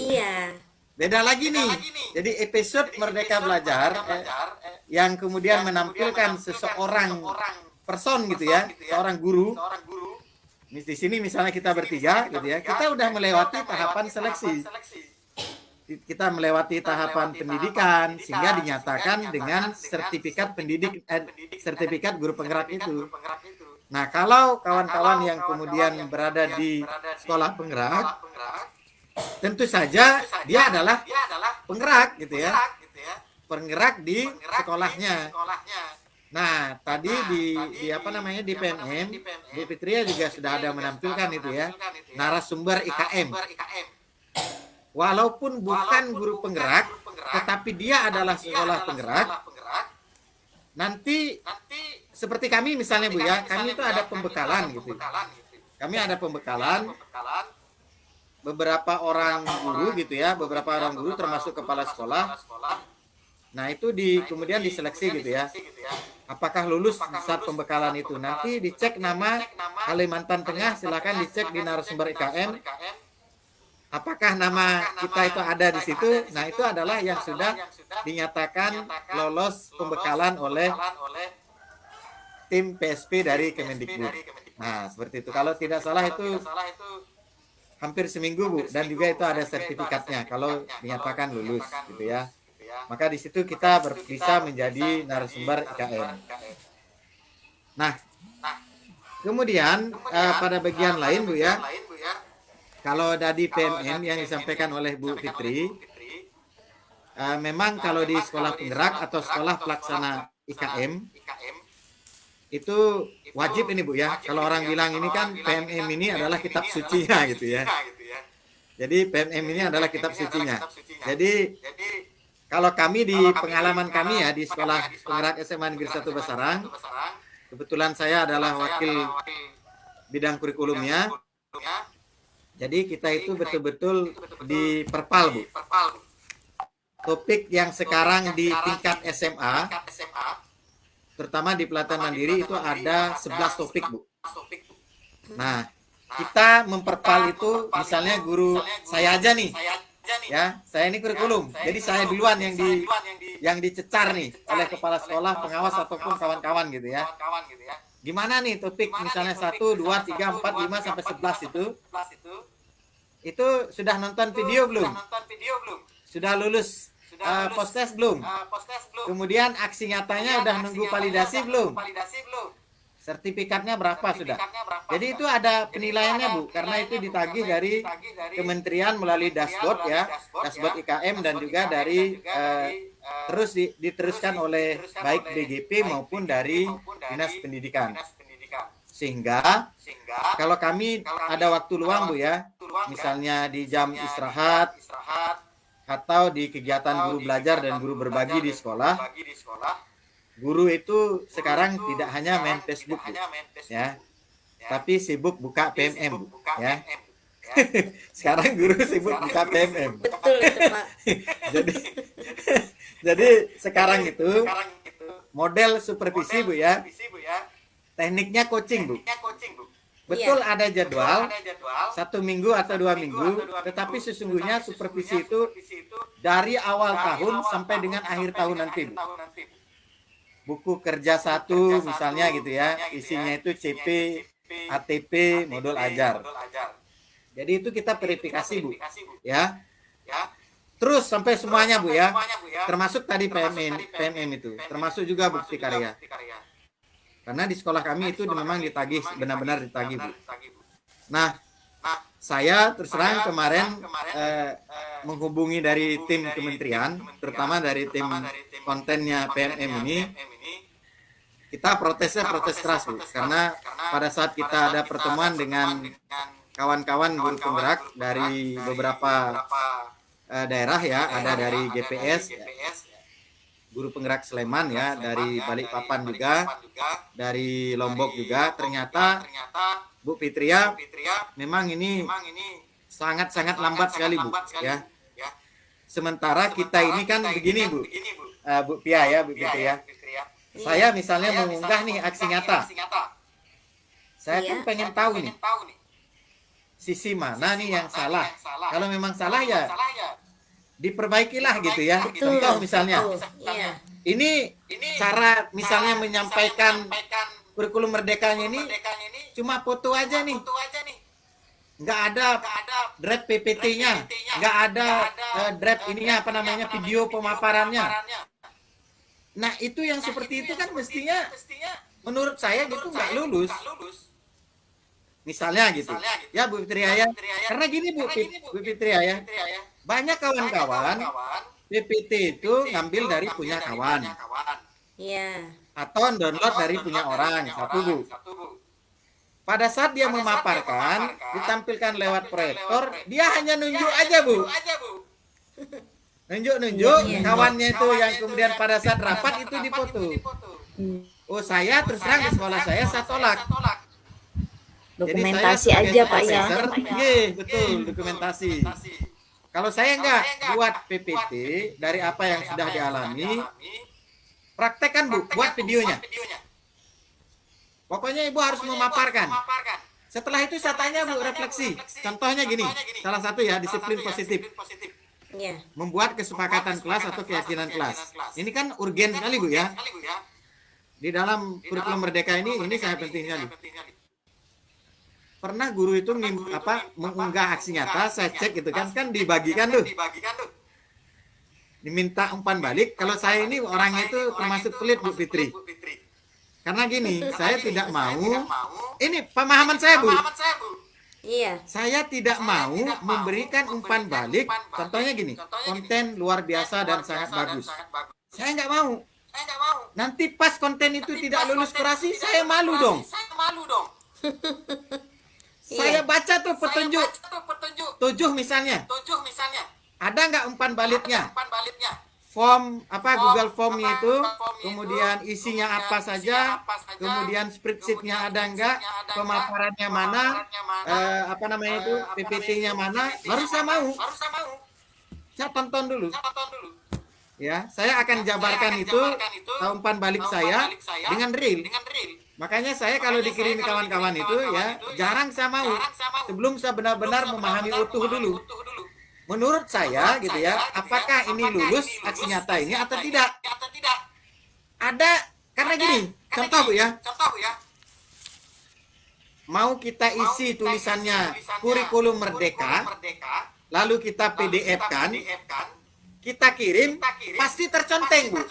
Beda lagi nih. Jadi episode Merdeka Belajar yang kemudian menampilkan seseorang person gitu ya, seorang guru. Di sini misalnya kita bertiga gitu ya, kita udah melewati tahapan seleksi. Kita melewati tahapan pendidikan sehingga dinyatakan dengan sertifikat sertifikat guru penggerak itu. Nah, kalau kawan-kawan yang kemudian berada di sekolah penggerak, tentu saja dia adalah penggerak gitu ya. Penggerak di sekolahnya. Nah, tadi di PMM, Bu Fitria juga sudah ada menampilkan itu ya, narasumber IKM. Walaupun bukan guru penggerak, tetapi dia adalah sekolah penggerak. Nanti seperti kami misalnya Bu ya, kami itu ada pembekalan gitu. Kami ada pembekalan beberapa orang guru gitu ya, beberapa orang guru termasuk kepala sekolah. Nah, itu kemudian diseleksi gitu ya. Apakah lulus saat pembekalan itu? Nanti dicek nama Kalimantan Tengah, silakan dicek di narasumber IKM. Apakah nama kita itu ada di situ? Nah, itu adalah yang sudah dinyatakan lolos pembekalan oleh tim PSP dari Kemendikbud. Nah, seperti itu. Kalau tidak salah itu hampir seminggu Bu, dan juga itu ada sertifikatnya kalau dinyatakan lulus gitu ya. Maka di situ kita bisa menjadi narasumber IKM. Nah, kemudian pada bagian lain Bu ya, kalau dari PMM yang disampaikan oleh Bu Fitri, memang kalau di sekolah penggerak atau sekolah pelaksana IKM itu wajib ini Bu ya. Kalau orang bilang ini kan PMM ini adalah kitab sucinya gitu ya. Jadi PMM ini adalah kitab sucinya. Jadi kalau kami di pengalaman kami ya di sekolah penggerak SMA Negeri 1 Basarang, kebetulan saya adalah wakil bidang kurikulumnya. Jadi kita itu betul-betul di perpal Bu. Topik yang sekarang di tingkat SMA, terutama di pelatihan mandiri itu ada 11 topik Bu. Nah, kita memperpal itu misalnya guru saya aja nih. Ya, saya ini kurikulum. Jadi saya duluan yang dicecar nih oleh kepala sekolah, pengawas ataupun kawan-kawan gitu ya. Gimana nih topik misalnya 1, 2, 3, 4, 5 sampai 11 itu? Itu sudah nonton video belum? Sudah lulus postes belum? Kemudian aksi nyatanya udah nunggu validasi belum? Sertifikatnya berapa sudah? Jadi itu ada penilaiannya Bu, karena itu ditagih dari kementerian melalui dashboard ya, dashboard IKM dan juga dari terus diteruskan oleh baik DGP maupun dari Dinas Pendidikan. Sehingga kalau kami ada waktu luang Bu ya, misalnya di jam istirahat atau di kegiatan guru belajar dan guru berbagi di sekolah, guru itu sekarang tidak hanya main Facebook Bu, ya, tapi sibuk buka PMM Bu, ya. Sekarang guru sibuk buka PMM. Betul itu Pak. Jadi jadi sekarang itu model supervisi Bu ya, tekniknya coaching Bu. Betul ada jadwal 1 minggu atau 2 minggu, tetapi sesungguhnya supervisi itu dari awal tahun sampai dengan akhir tahun nanti Bu. Buku kerja 1 misalnya gitu ya, isinya itu CP, ATP, modul ajar. Jadi itu kita verifikasi Bu, ya. Terus sampai semuanya Bu ya, termasuk tadi PMM itu, termasuk juga bukti karya. Karena di sekolah kami itu memang ditagih, benar-benar ditagih Bu. Nah, saya terus terang kemarin menghubungi dari tim kementerian, terutama dari tim kontennya PMM ini, kita protesnya protes keras Bu, karena pada saat kita ada pertemuan dengan kawan-kawan guru penggerak dari beberapa daerah ya, ada dari GPS, guru penggerak Sleman ya, dari Balikpapan juga, dari Lombok juga, ternyata Bu Fitria memang ini sangat-sangat lambat sekali Bu ya. Sementara kita ini kan begini Bu, Bu Pia ya, Bu Fitria. Saya misalnya mengunggah nih aksi nyata. Saya kan pengen tahu nih sisi mana nih yang salah. Kalau memang salah ya diperbaikilah gitu ya. Contoh misalnya, ini cara misalnya menyampaikan kurikulum merdekanya ini cuma foto aja nih, nggak ada draft PPT-nya, nggak ada draft ininya apa namanya video pemaparannya. Nah itu yang seperti itu kan mestinya menurut saya gitu nggak lulus. Misalnya gitu, ya Bu Fitria ya. Karena gini Bu Fitria ya, banyak kawan-kawan PPT itu ngambil dari punya kawan. Iya. Atau download dari punya orang, satu Bu. Pada saat dia memaparkan, ditampilkan lewat proyektor, dia hanya nunjuk aja Bu. Nunjuk kawannya itu yang kemudian pada saat rapat itu dipoto. Oh saya terus terang di sekolah saya tolak. Dokumentasi Jadi aja Pak ya. Betul, dokumentasi. Kalau saya enggak buat PPT dari apa yang sudah dialami, praktekkan Bu, buat videonya. Pokoknya Ibu harus memaparkan. Setelah itu saya tanya Bu, refleksi. Contohnya gini, salah satu ya, disiplin positif. Iya. Membuat kesepakatan kelas atau keyakinan kelas. Ini kan urgen sekali Bu ya. Di dalam kurikulum merdeka ini sangat penting sekali. Pernah guru itu mengunggah aksi nyata, saya cek gitu kan dibagikan tuh. Diminta umpan balik. Kalau saya ini orangnya itu termasuk pelit Bu Fitri. Karena gini, saya tidak mau, ini pemahaman saya Bu. Iya. Saya tidak mau memberikan umpan balik, contohnya gini, konten luar biasa dan sangat bagus. Saya nggak mau. Nanti pas konten itu tidak lulus kurasi, saya malu dong. Saya baca tuh petunjuk 7 misalnya. Ada nggak umpan baliknya? Form Google Form itu, kemudian isinya apa saja, kemudian spreadsheet-nya ada nggak, pemaparannya mana, PPT-nya mana, baru saya mau. Saya tonton dulu. Ya, saya akan jabarkan itu umpan balik saya dengan real. Makanya saya kalau dikirim kawan-kawan itu ya jarang saya mau sebelum saya benar-benar memahami utuh dulu. Menurut saya gitu ya, apakah ini lulus aksi nyata ini atau tidak? Ada karena gini, contoh Bu ya. Mau kita isi tulisannya kurikulum merdeka, lalu kita PDF-kan, kita kirim pasti terconteng, Bu.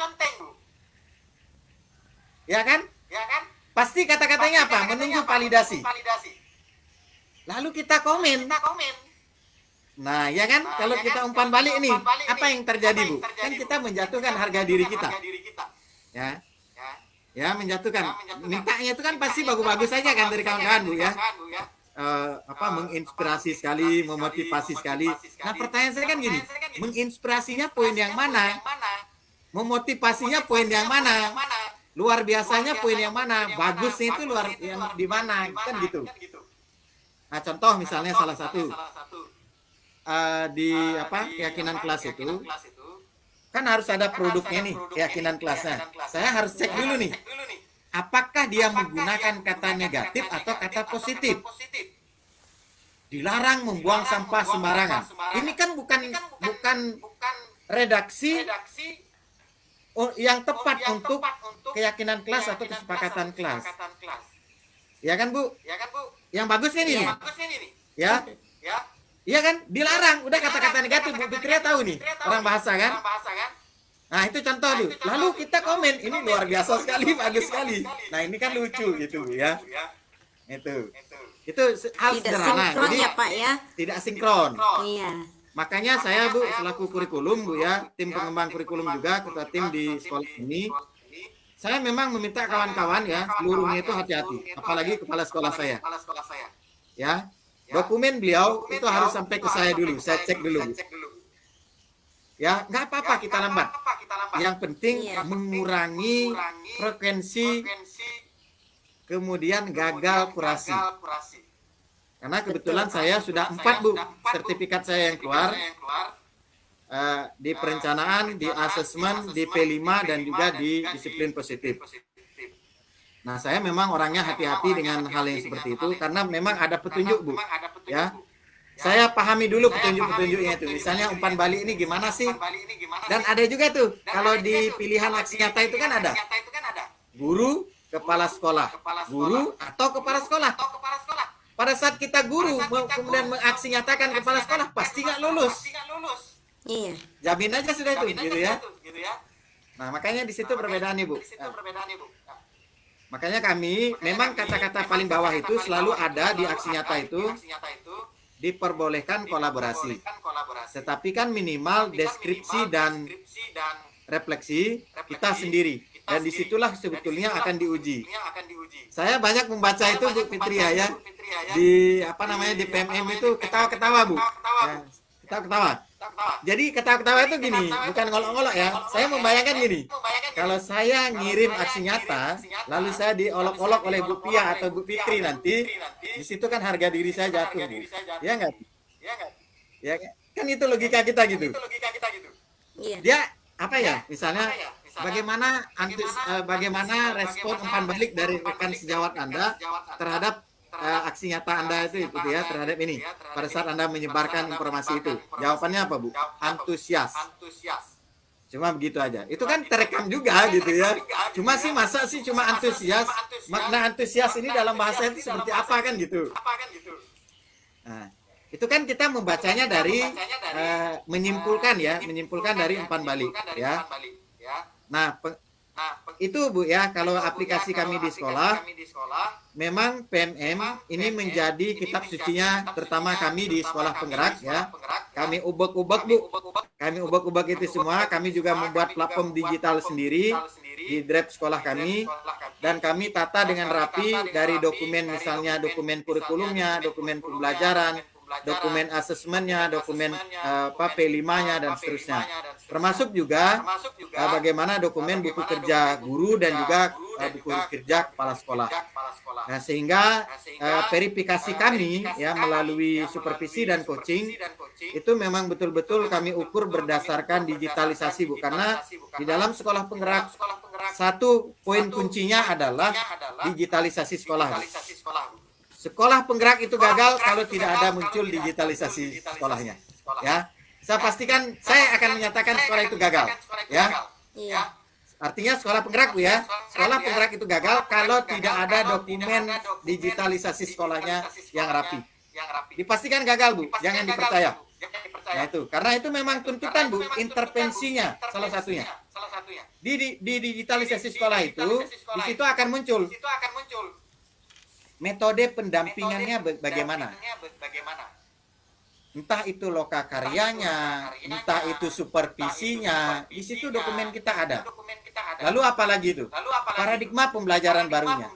Ya kan? Pasti kata-katanya apa? Menunggu validasi. Lalu kita komen. Nah, ya kan? Kalau kita umpan balik ini, apa yang terjadi, Bu? Kan kita menjatuhkan harga diri kita. Ya. Ya, menjatuhkan. Mintanya itu kan pasti bagus-bagus saja kan dari kawan-kawan, Bu, ya. Menginspirasi sekali, memotivasi sekali. Nah, pertanyaan saya kan gini, menginspirasinya poin yang mana? Memotivasinya poin yang mana? Luar biasanya poin yang mana? Bagusnya itu luar yang di mana? Kan gitu. Nah, contoh misalnya salah satu di keyakinan kelas itu kan harus ada produknya nih, keyakinan kelasnya. Saya harus cek dulu nih, apakah dia menggunakan kata negatif atau kata positif. Dilarang membuang sampah sembarangan. Ini kan bukan redaksi yang tepat untuk keyakinan kelas atau kesepakatan kelas. Ya kan, Bu? Yang bagus ini nih. Ya. Iya kan? Dilarang. Udah kata-kata negatif, Bu Fitria tahu nih. Orang bahasa kan? Nah, itu contoh tuh. Lalu kita komen, ini luar biasa sekali, bagus sekali. Nah, ini kan lucu gitu, ya. Itu hal Tidak sederhana. sinkron Jadi ya, Pak, ya. tidak sinkron. Iya. Makanya saya, Bu, selaku kurikulum, Bu, ya, tim pengembang kurikulum juga, ketua tim di sekolah ini, saya memang meminta kawan-kawan ya, seluruhnya itu hati-hati, apalagi kepala sekolah saya. Ya, dokumen beliau itu harus sampai ke saya dulu, saya cek dulu. Ya, nggak apa-apa kita lambat. Yang penting mengurangi frekuensi kemudian gagal kurasi. Karena kebetulan saya sudah 4, Bu, sertifikat saya yang keluar. Di perencanaan, di asesmen, di P5 dan juga di disiplin positif. Nah, saya memang orangnya hati-hati dengan hal yang seperti itu karena memang ada petunjuk, Bu. Ya. Saya pahami dulu petunjuk-petunjuknya itu. Misalnya umpan balik ini gimana sih? Dan ada juga tuh kalau di pilihan aksi nyata itu kan ada guru, kepala sekolah, guru atau kepala sekolah. Pada saat kita guru kemudian mengaksi nyatakan kepala sekolah pasti nggak lulus. Iya. Jamin aja sudah itu, gitu ya. Nah, makanya di situ perbedaannya, Bu. Makanya kami memang kata-kata paling bawah itu selalu ada di aksi nyata itu diperbolehkan kolaborasi. Tetapi kan minimal deskripsi dan refleksi kita sendiri. Dan disitulah sebetulnya akan diuji. Saya banyak membaca itu, Bu Fitria, ya. Di di PMM itu ketawa-ketawa, Bu. Ya, ketawa-ketawa. Jadi ketawa-ketawa itu gini, bukan ngolok-ngolok ya. Saya membayangkan gini, kalau saya ngirim aksi nyata, lalu saya diolok-olok oleh Bu Pia atau Bu Fitri nanti, di situ kan harga diri saya jatuh, Bu. Ya nggak? Ya kan itu logika kita gitu. Iya. Dia misalnya bagaimana respon umpan balik dari rekan sejawat Anda terhadap aksi nyata Anda itu ya, terhadap ini pada saat Anda menyebarkan informasi itu. Jawabannya apa, Bu? Antusias. Cuma begitu aja. Itu kan terekam juga gitu ya. Cuma sih masa sih cuma antusias? Makna antusias ini dalam bahasa itu seperti apa kan gitu. Nah, itu kan kita membacanya dari menyimpulkan dari umpan balik ya. Nah, itu, Bu, ya, kalau aplikasi kami di sekolah, memang PMM ini menjadi kitab sucinya, terutama kami di sekolah penggerak ya. Kami ubek-ubek, Bu. Kami ubek-ubek itu semua. Kami juga membuat platform digital sendiri di Drive sekolah kami, dan kami tata dengan rapi dari dokumen, misalnya dokumen kurikulumnya, dokumen pembelajaran, dokumen asesmennya, dokumen P5-nya dan seterusnya. Termasuk juga bagaimana dokumen buku kerja guru dan juga buku kerja kepala sekolah. Nah, sehingga verifikasi kami ya melalui supervisi dan coaching itu memang betul-betul kami ukur berdasarkan digitalisasi, Bu. Karena di dalam sekolah penggerak satu poin kuncinya adalah digitalisasi sekolah, Bu. Sekolah penggerak itu gagal kalau tidak ada muncul digitalisasi sekolahnya. Ya, saya pastikan saya akan menyatakan sekolah itu gagal. Ya, Iya. artinya sekolah penggerak, Bu, ya. Sekolah penggerak itu gagal kalau tidak ada dokumen digitalisasi sekolahnya yang rapi. Dipastikan gagal, Bu. Jangan dipercaya. Nah itu, karena itu memang tuntutan Bu, intervensinya salah satunya. Di digitalisasi sekolah itu, di situ akan muncul metode pendampingannya bagaimana. Entah itu loka karyanya, entah itu supervisinya, di situ dokumen kita ada. Lalu apalagi itu? Paradigma pembelajaran barunya.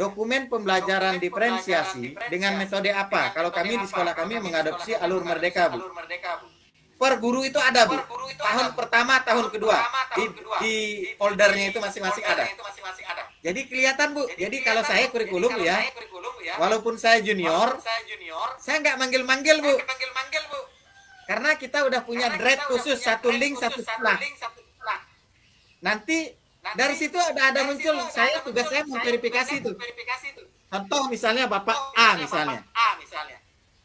Dokumen pembelajaran diferensiasi dengan metode apa? Kalau kami di sekolah kami mengadopsi alur merdeka, Bu. Per guru itu ada, Bu. Tahun pertama, tahun kedua. Di foldernya itu masing-masing ada. Jadi kelihatan, Bu. Jadi kalau saya kurikulum ya, walaupun saya junior, saya nggak manggil-manggil, Bu. Karena kita udah punya thread khusus, satu link, satu sekolah. Nanti dari situ ada muncul, tugas saya memverifikasi itu. Contoh misalnya Bapak A misalnya.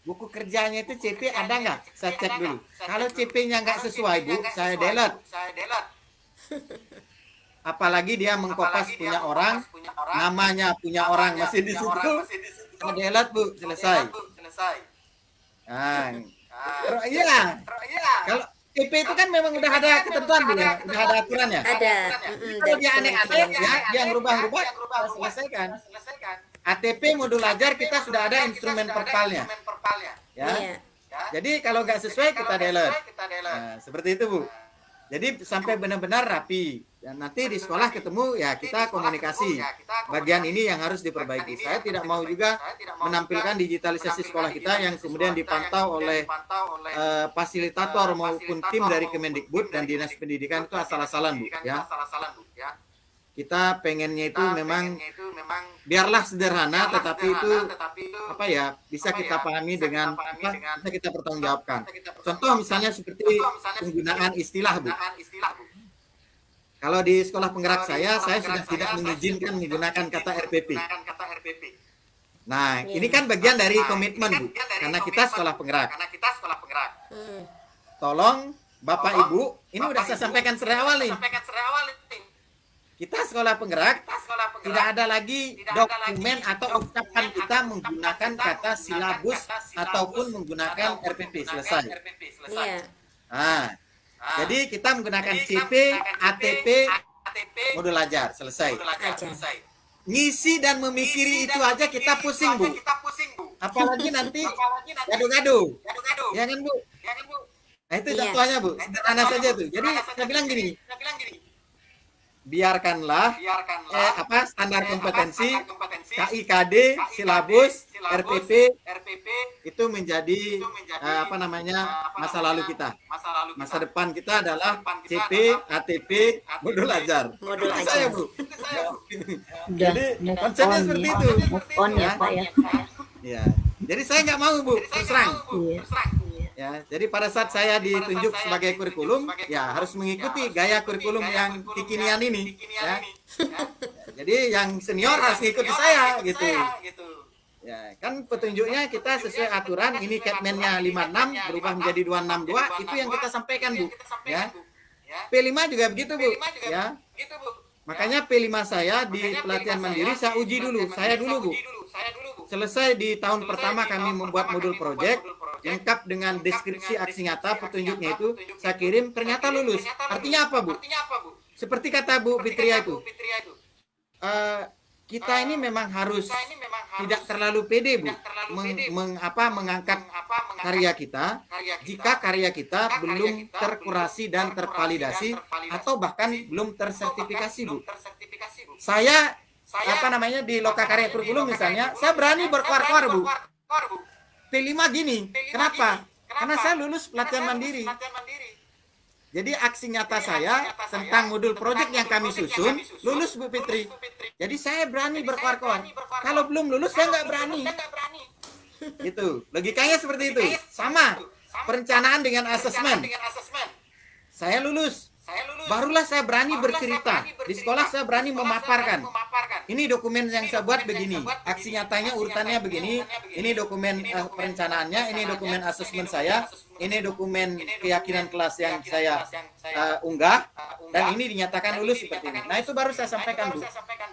Buku kerjanya itu CP ada nggak? Saya cek dulu. Kalau CP-nya nggak sesuai, Bu, saya delete. Apalagi dia mengkopas punya orang, namanya punya orang masih di situ. Saya delete, Bu, selesai. Nah, iya. Kalau CP itu kan memang udah ada ketentuan, Bu, ya, udah ada aturannya. Ada. Kalau dia aneh-aneh ya, yang rubah-rubah, selesaikan. ATP modul ajar kita sudah ada instrumen perpalnya. Ya. Iya. Jadi kalau nggak sesuai kita delete. Nah, seperti itu, Bu. Jadi sampai benar-benar rapi. Dan nanti di sekolah ketemu ya kita komunikasi. Bagian ini yang harus diperbaiki. Saya tidak mau juga menampilkan digitalisasi sekolah kita yang kemudian dipantau oleh fasilitator maupun tim dari Kemendikbud dan Dinas Pendidikan itu asal-asalan, Bu, ya. Kita pengennya itu memang biarlah sederhana, tetapi itu apa ya, bisa kita pahami dengan bisa kita pertanggungjawabkan. Contoh misalnya seperti penggunaan istilah, Bu. Kalau di sekolah penggerak saya sudah tidak mengizinkan menggunakan kata RPP. Nah, ini kan bagian dari komitmen, Bu, karena kita sekolah penggerak. Tolong Bapak Ibu, ini udah saya sampaikan sejak awal nih. Kita sekolah penggerak tidak ada lagi dokumen atau ucapan kita menggunakan kata silabus ataupun menggunakan RPP. Selesai. Iya. Nah, jadi kita menggunakan CP, ATP, modul ajar. Selesai. Ngisi dan memikiri itu aja kita pusing, Bu. Apalagi nanti gaduh-gaduh. Ya kan, Bu? Nah, itu contohnya, Bu. Sederhana saja tuh. Jadi saya bilang gini. Biarkanlah standar kompetensi KIKD, silabus, RPP itu menjadi masa lalu kita. Masa depan kita adalah CP, ATP, modul ajar. Modul Itu ajar. saya, Bu. Jadi Move konsepnya on seperti ya. itu. Move on ya, Pak ya. Ya. Jadi saya nggak mau, Bu, terus terang. Iya. Ya, jadi pada saat saya ditunjuk sebagai kurikulum, ya harus mengikuti gaya kurikulum yang kekinian ini, ya. Jadi yang senior harus mengikuti saya, gitu. Ya, kan petunjuknya kita sesuai aturan, ini Capman-nya 56 berubah menjadi 262, itu yang kita sampaikan, Bu. Ya. P5 juga begitu, Bu. Ya. Makanya P5 saya di pelatihan mandiri saya uji dulu, saya dulu, Bu. Selesai di tahun pertama kami membuat modul project lengkap dengan deskripsi aksi nyata petunjuknya itu saya kirim, ternyata lulus. Artinya apa, Bu? Seperti kata Bu Fitria itu, kita ini memang harus tidak terlalu pede, Bu, mengangkat karya kita jika karya kita belum terkurasi dan tervalidasi atau bahkan belum tersertifikasi, Bu. Saya di loka karya kurikulum misalnya, saya berani berkuar-kuar, Bu. P5 gini, kenapa? Karena saya lulus pelatihan mandiri. Jadi aksi nyata saya tentang modul project yang kami susun, lulus, Bu Fitri. Jadi saya berani berkuar-kuar. Kalau belum lulus, saya nggak berani. Gitu. Logikanya seperti itu. Sama. Perencanaan dengan asesmen. Saya lulus. Barulah saya berani bercerita. Di sekolah saya berani memaparkan. Ini dokumen yang saya buat begini. Aksi nyatanya urutannya begini. Ini dokumen perencanaannya. Ini dokumen asesmen saya. Ini dokumen keyakinan kelas yang saya unggah. Dan ini dinyatakan lulus seperti ini. Nah, itu baru saya sampaikan, Bu.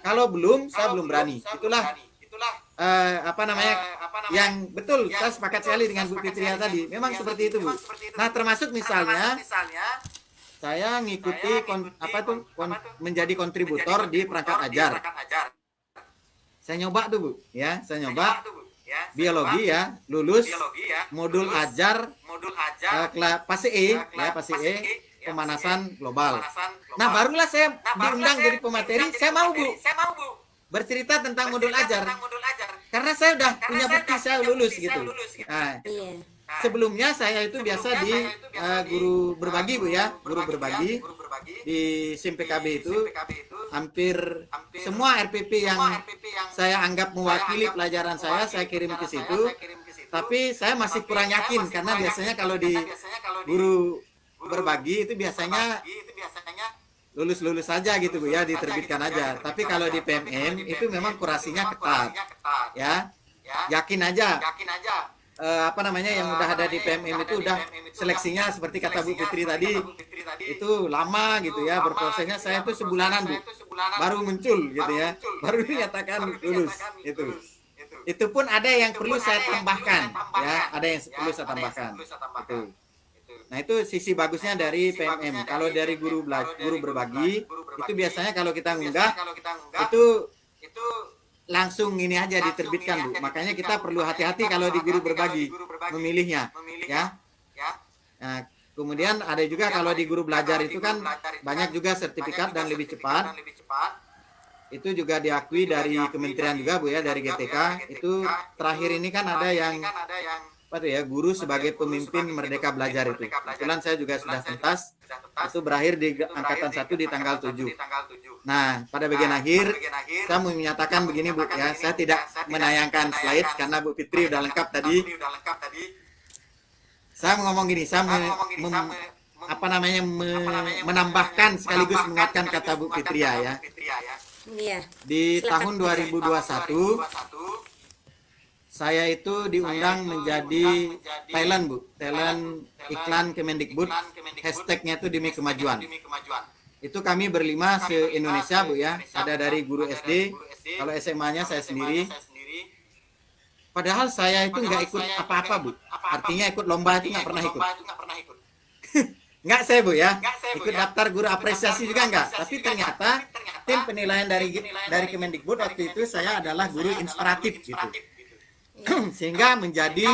Kalau belum, saya belum berani. Itulah yang betul, saya sepakat sekali dengan Bu Fitria tadi. Memang seperti itu, Bu. Nah, termasuk misalnya saya ngikuti menjadi kontributor di perangkat ajar. Saya nyoba tuh, Bu, ya. Saya nyoba biologi ya, lulus modul ajar fase E, ya, fase E, pemanasan global. Nah, barulah saya diundang jadi pemateri, saya mau, Bu, bercerita tentang modul ajar. Karena saya udah punya bukti saya lulus gitu. Nah, sebelumnya saya itu biasa di guru berbagi, Bu, ya, guru berbagi di SIM PKB itu. Hampir semua RPP yang saya anggap mewakili pelajaran saya kirim ke situ. Tapi saya masih kurang yakin karena biasanya kalau di guru berbagi itu biasanya lulus saja gitu, Bu, ya, diterbitkan aja. Tapi kalau di PMM itu memang kurasinya ketat, ya. Yakin aja. Yang udah ada di PMM itu udah seleksinya seperti kata Bu Fitri tadi itu lama gitu ya, berprosesnya. Saya itu sebulanan, Bu, baru muncul gitu ya, baru dinyatakan lulus itu pun ada yang perlu saya tambahkan, ya, ada yang perlu saya tambahkan itu. Nah, itu sisi bagusnya dari PMM. Kalau dari guru berbagi itu biasanya kalau kita ngunggah itu langsung ini aja diterbitkan, Bu. Makanya kita perlu hati-hati kalau di guru berbagi memilihnya, ya. Nah, kemudian ada juga kalau di guru belajar itu kan banyak juga sertifikat dan lebih cepat. Itu juga diakui dari kementerian juga, Bu, ya, dari GTK. Itu terakhir ini kan ada yang guru sebagai pemimpin Merdeka Belajar itu. Kebetulan saya juga sudah tuntas. Itu berakhir di angkatan 1 di tanggal 7. Nah, pada bagian akhir saya mau menyatakan begini, Bu, ya. Saya tidak menayangkan slide karena Bu Fitri udah lengkap tadi. Saya mau ngomong gini, saya menambahkan sekaligus menguatkan kata Bu Fitri, ya. Di tahun 2021 saya itu diundang menjadi talent, Bu, talent iklan Kemendikbud, hashtagnya itu demi kemajuan. Itu kami berlima se-Indonesia, Bu, ya. Ada dari guru SD, kalau SMA-nya saya sendiri. Padahal saya itu nggak ikut apa-apa, Bu. Artinya ikut lomba itu nggak pernah ikut. Nggak saya, Bu, ya. Ikut daftar guru apresiasi juga nggak. Tapi ternyata tim penilaian dari Kemendikbud waktu itu saya adalah guru inspiratif gitu. Sehingga menjadi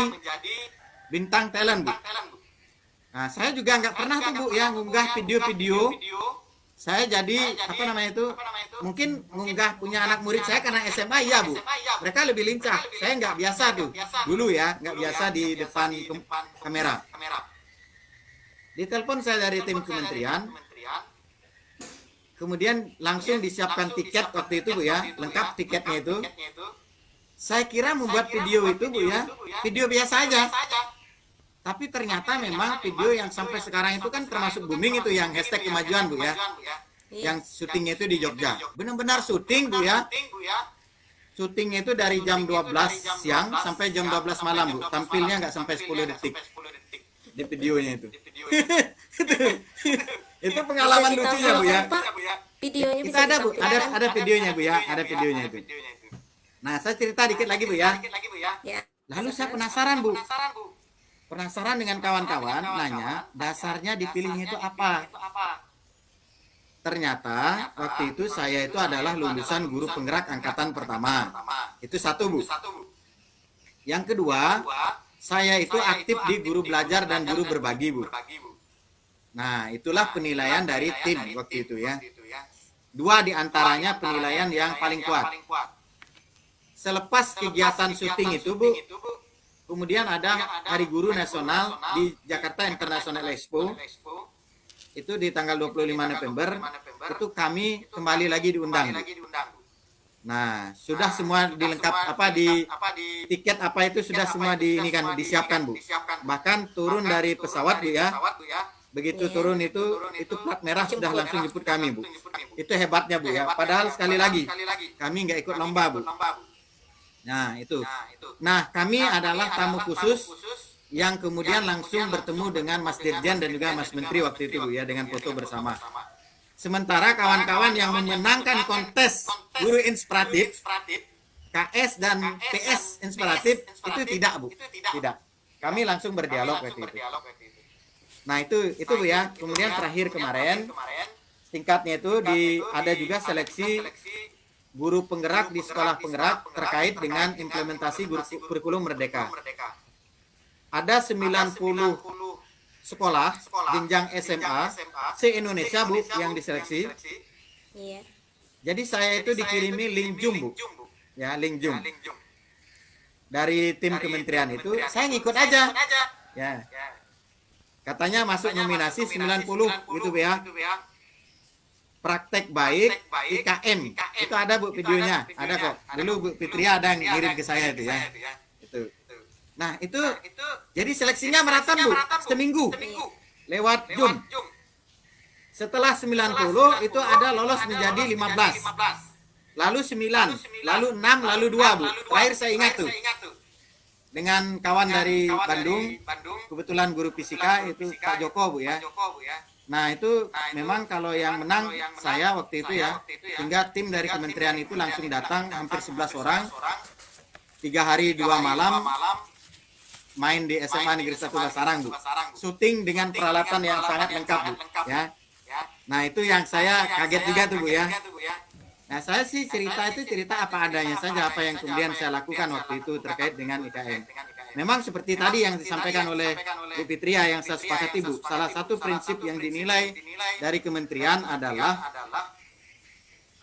bintang talent, Bu. Nah, saya juga nggak pernah tuh, Bu, ya, ngunggah video-video. Saya jadi mungkin ngunggah punya anak murid saya karena SMA, ya, Bu. Mereka lebih lincah. Saya nggak biasa tuh dulu, ya, nggak biasa di depan kamera. Ditelepon saya dari tim kementerian. Kemudian langsung disiapkan tiket waktu itu, Bu, ya, lengkap tiketnya itu. Saya kira membuat video itu, Bu, ya, video biasa aja. Tapi ternyata memang video yang sampai sekarang itu kan termasuk booming itu yang hashtag kemajuan, Bu, ya. Yang syutingnya itu di Jogja. Benar-benar syuting, Bu, ya. Syutingnya itu dari jam 12 siang sampai jam 12 malam, Bu. Tampilnya nggak sampai 10 detik di videonya itu. Itu pengalaman lucunya, Bu, ya. Videonya Itu ada, Bu, ada videonya, Bu, ya, ada videonya itu. Nah, saya cerita dikit lagi, Bu, ya. Lalu saya penasaran, Bu. Penasaran dengan kawan-kawan, nanya dasarnya dipilihnya itu apa. Ternyata waktu itu saya itu adalah lulusan guru penggerak angkatan pertama. Itu satu, Bu. Yang kedua, saya itu aktif di guru belajar dan guru berbagi, Bu. Nah, itulah penilaian dari tim waktu itu, ya. Dua di antaranya penilaian yang paling kuat. Selepas kegiatan syuting itu, Bu, kemudian ada Hari Guru Nasional di Jakarta International Expo. Itu di tanggal 25 November. Itu kami kembali lagi diundang. Nah, sudah semua dilengkap di tiket itu sudah semua disiapkan, Bu. Bahkan turun dari pesawat, Bu, ya. Begitu turun itu plat merah sudah langsung jemput kami, Bu. Itu hebatnya, Bu, ya. Padahal sekali lagi kami nggak ikut lomba, Bu. Nah, itu. Nah, kami adalah tamu khusus yang kemudian langsung bertemu dengan Mas Dirjen dan juga Mas Menteri waktu itu, Bu, ya, dengan foto bersama. Sementara kawan-kawan yang memenangkan kontes guru inspiratif KS dan PS inspiratif itu tidak, Bu. Tidak. Kami langsung berdialog waktu itu. Nah, itu Bu ya. Kemudian terakhir kemarin tingkatnya itu ada juga seleksi guru penggerak di sekolah penggerak terkait dengan implementasi kurikulum Merdeka. Ada 90 sekolah jenjang SMA se-Indonesia, Bu, yang diseleksi. Iya. Jadi saya itu dikirimi link Zoom, Bu. Ya, link Zoom. Dari tim kementerian itu, saya ngikut aja. Ya. Katanya masuk nominasi 90 gitu, Bu ya. Praktek baik IKM. Itu ada, Bu, videonya. Ada kok. Dulu Bu Fitria ada yang ngirim ke saya itu ya. Itu. Nah, itu jadi seleksinya maraton, Bu, seminggu. Lewat Zoom. Setelah 90 itu ada lolos menjadi 15. Lalu 9, lalu 6, lalu 2, Bu. Terakhir saya ingat tuh. Dengan kawan dari Bandung, kebetulan guru fisika itu Pak Joko, Bu ya. Nah, itu memang kalau yang menang saya waktu itu ya. Hingga tim dari kementerian itu langsung datang hampir 11 orang. 3 hari 2 malam main di SMA Negeri 1 Basarang, Bu. Syuting dengan peralatan yang sangat lengkap, Bu, ya. Nah, itu yang saya kaget juga tuh, Bu ya. Nah, saya sih cerita apa adanya saja, apa yang kemudian saya lakukan waktu itu terkait dengan IKM. Memang seperti tadi yang disampaikan oleh Bu Fitria yang saya sepakati, Bu. Salah satu prinsip yang dinilai dari kementerian adalah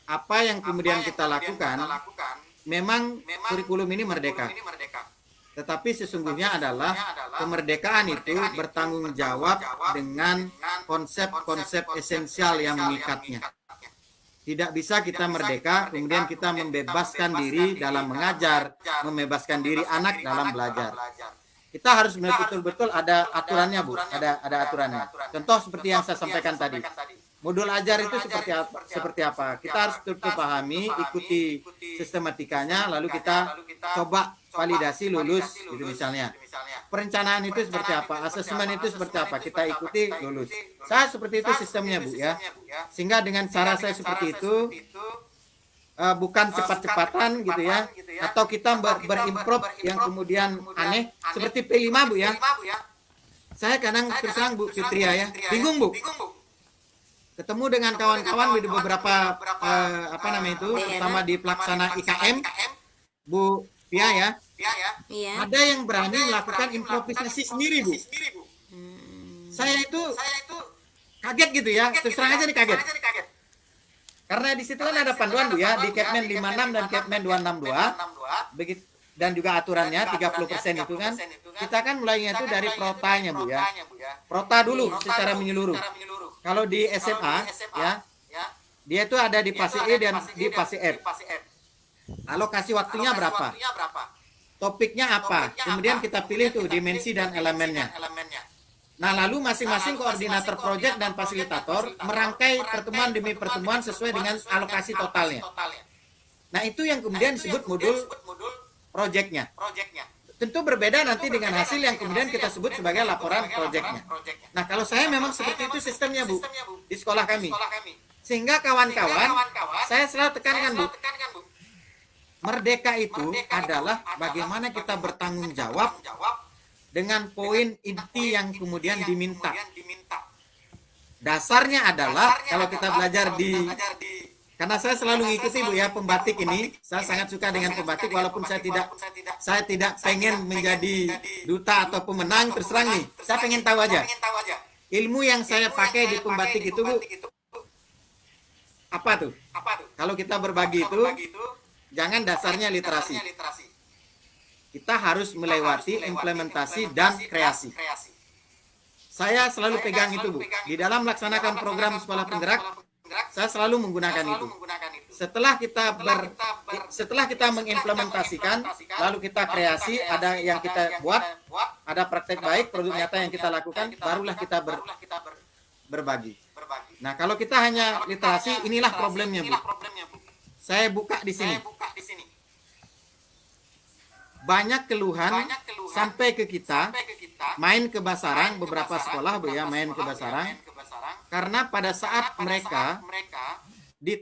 apa yang kemudian kita lakukan, memang kurikulum ini merdeka. Tetapi sesungguhnya adalah kemerdekaan itu bertanggung jawab dengan konsep-konsep esensial yang mengikatnya. Tidak bisa kita merdeka, kemudian kita membebaskan diri dalam mengajar, membebaskan diri anak dalam belajar. Kita harus betul-betul ada aturannya, Bu. Ada aturannya. Contoh seperti yang saya sampaikan tadi. Modul ajar itu seperti apa? Kita harus betul pahami, ikuti sistematikanya, lalu kita coba validasi lulus, gitu misalnya. Perencanaan itu seperti apa? Asesmen itu seperti apa? Kita ikuti lulus. Saya seperti itu sistemnya, Bu ya. Sehingga dengan cara saya seperti itu bukan cepat-cepatan gitu ya, atau kita berimprov yang kemudian aneh seperti P5, Bu ya. Saya kadang terus terang, Bu Fitria ya, bingung, Bu. Ketemu dengan kawan-kawan di beberapa terutama di pelaksana IKM, Bu Pia ya. Iya. Ada yang berani melakukan improvisasi sendiri, Bu. Saya itu kaget gitu ya, terus terang aja nih kaget. Karena di situ kan ada panduan, Bu ya, di Kepmen 56 dan Kepmen 262, begitu, dan juga aturannya 30% itu kan. Kita kan mulainya itu dari protanya, Bu ya. Prota dulu secara menyeluruh. Kalau di SMA ya, dia itu ada di fase E dan di fase F. Alokasi waktunya berapa? Topiknya apa? Kemudian kita pilih tuh dimensi dan elemennya. Nah, lalu masing-masing koordinator proyek dan fasilitator merangkai pertemuan demi pertemuan sesuai dengan alokasi totalnya. Nah, itu yang kemudian disebut modul proyeknya. Tentu berbeda nanti dengan hasil yang kemudian kita sebut sebagai laporan proyeknya. Nah, kalau saya memang seperti itu sistemnya, Bu, di sekolah kami. Sehingga kawan-kawan, saya selalu tekankan, Bu, merdeka itu adalah bagaimana kita bertanggung jawab dengan poin inti yang kemudian diminta. Dasarnya adalah kalau kita belajar karena saya selalu mengikuti, Bu ya, pembatik ini. Saya sangat suka dengan pembatik walaupun saya tidak pengen menjadi duta atau pemenang, terus terang nih. Saya pengen tahu aja. Ilmu yang saya pakai di pembatik itu, Bu, apa tuh? Kalau kita berbagi itu, jangan dasarnya literasi. Kita harus melewati implementasi dan kreasi. Saya selalu pegang itu, Bu. Di dalam melaksanakan program sekolah penggerak, saya selalu menggunakan itu. Setelah kita mengimplementasikan, lalu kita kreasi, ada yang kita buat, ada praktek baik, produk nyata yang kita lakukan, barulah kita berbagi. Nah, kalau kita hanya literasi, inilah problemnya, Bu. Saya buka di sini. Banyak keluhan sampai ke kita, main ke Basarang, beberapa sekolah, Bu ya, main ke Basarang. Karena pada saat mereka di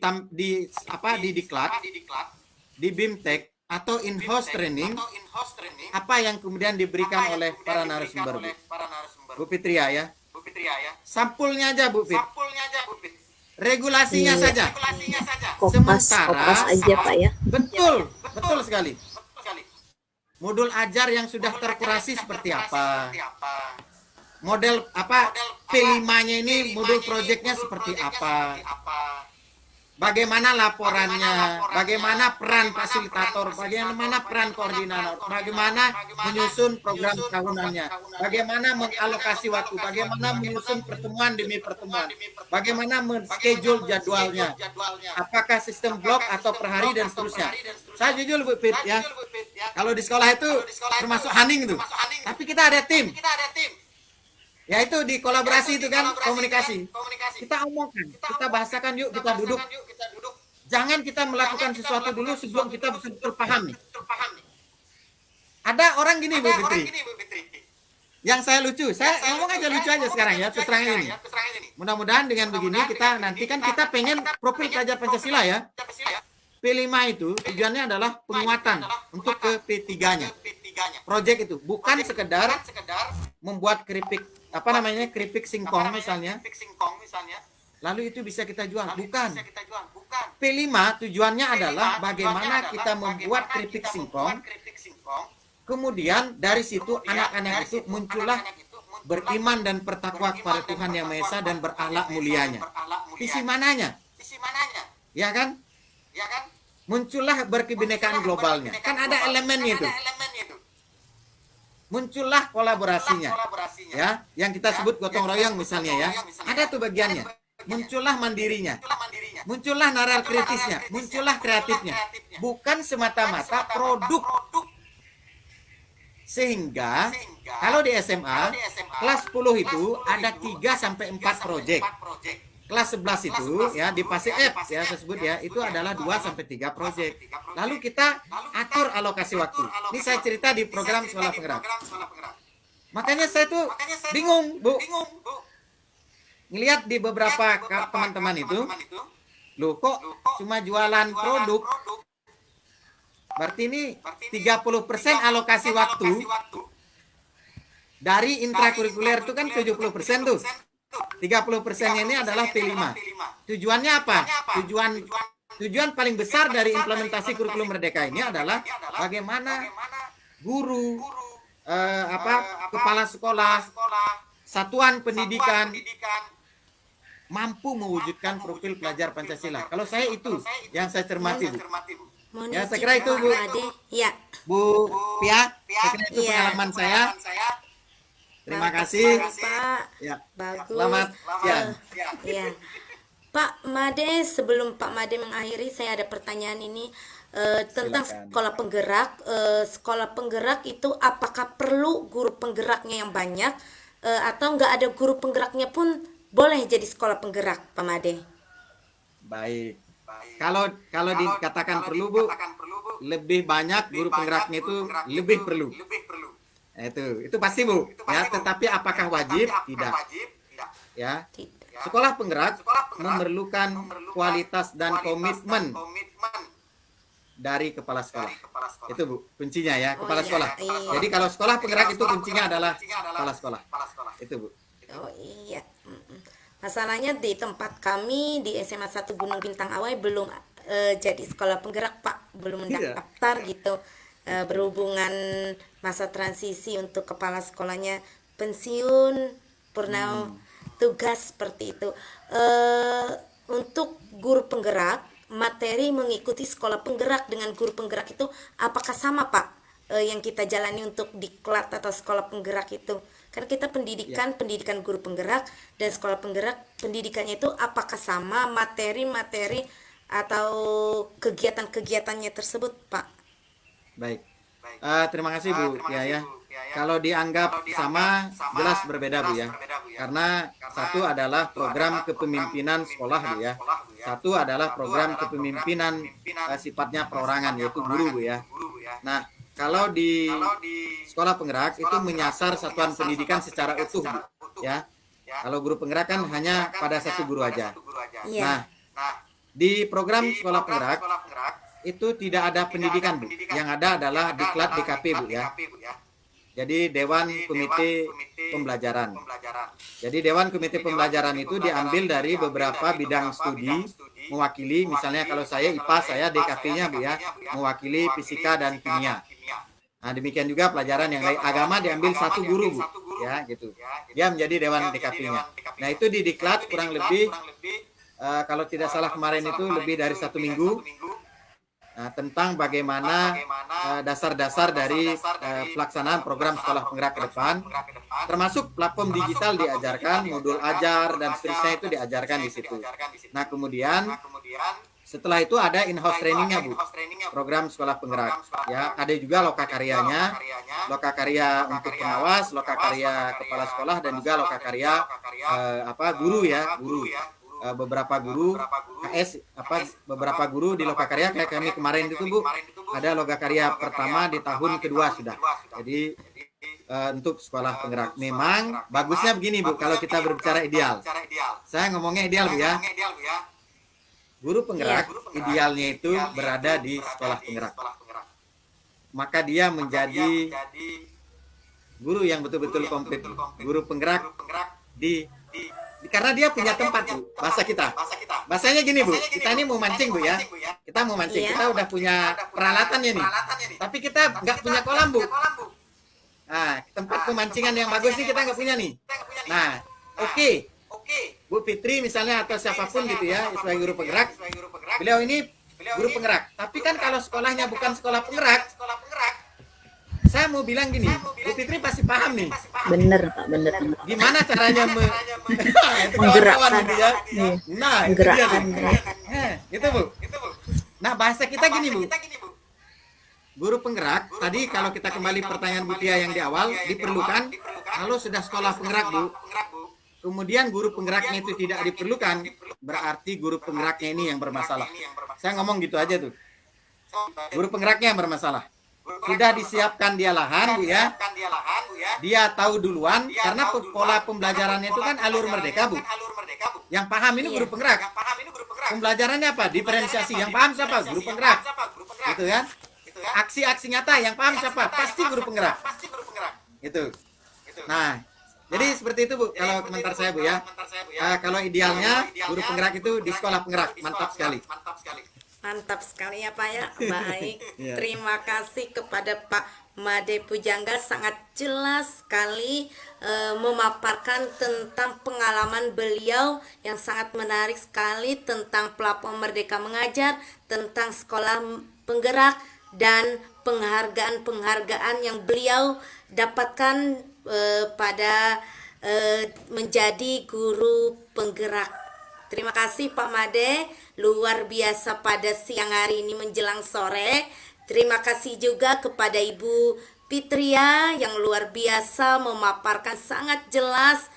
diklat, di BIMTEK, atau in-house training apa yang kemudian diberikan oleh para narasumber, Bu Fitria ya. Sampulnya aja Bu Fit. Regulasinya saja. Kopas Sementara aja Pak ya. betul sekali. Modul ajar yang sudah terkurasi seperti apa? Model apa P5-nya ini modul proyeknya seperti apa? Bagaimana laporannya, bagaimana peran fasilitator, bagaimana peran koordinator, bagaimana menyusun program tahunannya, bagaimana mengalokasi waktu, bagaimana menyusun pertemuan demi pertemuan, bagaimana men-schedule jadwalnya, apakah sistem blok atau per hari dan seterusnya. Saya jujur Bu Fit ya, kalau di sekolah itu termasuk hunning itu, tapi kita ada tim. Ya itu di kolaborasi itu kan komunikasi. Kita omongkan, kita bahasakan yuk, kita duduk. Jangan kita melakukan sesuatu dulu sebelum kita betul-betul paham nih. Ada orang gini Bu Fitri. Yang saya lucu, saya ngomong aja lucu aja sekarang ya, terserang ini. Mudah-mudahan dengan begini kita nanti kan kita pengen profil pelajar Pancasila ya. P5 itu tujuannya adalah penguatan untuk ke P3-nya. Project itu bukan sekedar membuat keripik keripik singkong misalnya. Lalu itu bisa kita jual, bukan. P5 tujuannya adalah bagaimana kita membuat keripik singkong. Kemudian dari situ anak-anak itu muncullah beriman dan bertakwa kepada Tuhan Yang Maha Esa dan berakhlak mulianya. Visi mananya? Ya kan? Muncullah berkebinekaan globalnya. Kan ada elemennya itu. Muncullah kolaborasinya. Ya, yang kita sebut gotong royong misalnya ya. Ada tuh bagiannya. Muncullah mandirinya. Muncullah nalar kritisnya, muncullah kreatifnya. Bukan semata-mata produk. Sehingga kalau di SMA kelas 10 itu ada 3 sampai 4 proyek. Kelas 11 itu ya di fase F ya saya sebut ya, itu adalah 2 sampai 3 proyek. Lalu kita atur alokasi waktu. Ini saya cerita di program sekolah penggerak. Makanya saya tuh bingung, Bu. Ngelihat di beberapa teman-teman itu, loh kok cuma jualan produk? Berarti ini 30% alokasi waktu dari intrakurikuler itu kan 70% tuh. 30% ini adalah P5. Tujuannya apa? Tujuan paling besar dari implementasi kurikulum Merdeka ini adalah bagaimana guru, kepala sekolah, satuan pendidikan mampu mewujudkan profil pelajar Pancasila. Kalau saya itu yang saya cermati, Bu. Ya, saya kira itu Bu. Ya. Bu Pia, saya kira itu pengalaman saya. Terima kasih Pak. Ya. Bagus. Selamat siang. Ya. Pak Made, sebelum Pak Made mengakhiri, saya ada pertanyaan ini tentang Silakan. sekolah penggerak. Sekolah penggerak itu apakah perlu guru penggeraknya yang banyak atau nggak ada guru penggeraknya pun boleh jadi sekolah penggerak, Pak Made? Baik. Kalau dikatakan perlu, Bu, lebih banyak guru penggeraknya itu lebih perlu. Itu pasti, Bu. Ya, tetapi apakah wajib? Tidak. Ya. Tidak. Sekolah penggerak memerlukan kualitas dan komitmen dari kepala sekolah. Itu, Bu, kuncinya ya, kepala sekolah. Iya. Jadi kalau sekolah penggerak itu kuncinya adalah kepala sekolah. Itu, Bu. Oh iya. Masalahnya di tempat kami di SMA 1 Gunung Bintang Awai belum jadi sekolah penggerak, Pak. Belum mendaftar gitu. Berhubungan masa transisi untuk kepala sekolahnya pensiun, purna tugas seperti itu. Untuk guru penggerak, materi mengikuti sekolah penggerak dengan guru penggerak itu apakah sama, Pak? Yang kita jalani untuk diklat atau sekolah penggerak itu? Kan kita pendidikan guru penggerak dan sekolah penggerak pendidikannya itu apakah sama materi-materi atau kegiatan-kegiatannya tersebut, Pak? Baik. Terima kasih, Bu. Ya. Kalau dianggap sama, jelas berbeda, Bu ya. Karena satu adalah program kepemimpinan sekolah, Bu ya. Satu adalah program kepemimpinan sifatnya perorangan, yaitu guru, Bu ya. Nah, kalau di sekolah penggerak itu menyasar satuan pendidikan secara utuh, Bu, ya. Kalau guru penggerak kan hanya pada satu guru aja. Iya. Nah, di program sekolah penggerak itu tidak ada pendidikan, Bu. Yang ada adalah diklat DKP, Bu ya. Jadi Dewan Komite Pembelajaran. Jadi Dewan Komite Pembelajaran itu diambil dari beberapa bidang studi mewakili, misalnya kalau saya IPA, saya DKP-nya, Bu ya, mewakili fisika dan kimia. Nah, demikian juga pelajaran yang lain agama diambil satu guru, Bu. Ya, gitu. Dia menjadi Dewan DKP-nya. Nah, itu didiklat kurang lebih kalau tidak salah kemarin itu lebih dari 1 minggu. Nah, tentang bagaimana dasar-dasar dari pelaksanaan program sekolah penggerak ke depan, termasuk platform digital diajarkan, modul ajar dan seterusnya itu diajarkan di situ. Nah, kemudian setelah itu ada in-house trainingnya, Bu, program sekolah penggerak. Ya, ada juga loka karya untuk pengawas, loka karya kepala sekolah dan juga loka karya guru ya, beberapa guru KS beberapa guru di Lokakarya kayak kami kemarin itu, Bu, ada Lokakarya pertama di tahun kedua sudah. Jadi untuk sekolah penggerak memang bagusnya begini, Bu, kalau kita berbicara ideal. Saya ngomongnya ideal, Bu ya. Guru penggerak idealnya itu berada di sekolah penggerak. Maka dia menjadi guru yang betul-betul komplit. Guru penggerak karena dia punya tempat, Bu. Bahasanya gini, Bu, kita ini mau mancing, Bu ya. Kita mau mancing, kita udah punya peralatannya nih. Tapi kita nggak punya kolam, Bu. Nah, tempat pemancingan yang bagus nih kita nggak punya nih. Nah, oke. Bu Fitri misalnya atau siapapun gitu ya, sebagai guru penggerak. Beliau ini guru penggerak. Tapi kan kalau sekolahnya bukan sekolah penggerak, saya mau bilang gini, Bu Fitri pasti paham nih. Bener, Pak, bener. Gimana caranya menggerakkan, gitu ya. Nah, menggerakkan. Gitu, Bu. Nah, bahasa kita gini, Bu. Guru penggerak, tadi kalau kita kembali pertanyaan Bu Tia yang di awal, diperlukan kalau sudah sekolah penggerak, Bu. Kemudian guru penggeraknya itu tidak diperlukan, berarti guru penggeraknya ini yang bermasalah. Saya ngomong gitu aja tuh. Guru penggeraknya yang bermasalah. Sudah disiapkan dia lahan, Bu ya. Dia tahu duluan karena pola pembelajarannya itu kan alur merdeka, Bu. Yang paham ini guru penggerak. Pembelajarannya apa? Diferensiasi. Yang paham siapa? Guru penggerak. Gitu kan? Aksi-aksi nyata yang paham siapa? Pasti guru penggerak. Gitu. Nah, jadi seperti itu, Bu, kalau komentar saya, Bu ya. Kalau idealnya guru penggerak itu di sekolah penggerak. Mantap sekali. Mantap sekali ya, Pak ya. Baik. Ya. Terima kasih kepada Pak Made Pujangga, sangat jelas sekali memaparkan tentang pengalaman beliau yang sangat menarik sekali tentang platform Merdeka Mengajar, tentang sekolah penggerak dan penghargaan-penghargaan yang beliau dapatkan pada menjadi guru penggerak. Terima kasih Pak Made, luar biasa pada siang hari ini menjelang sore. Terima kasih juga kepada Ibu Fitria yang luar biasa memaparkan sangat jelas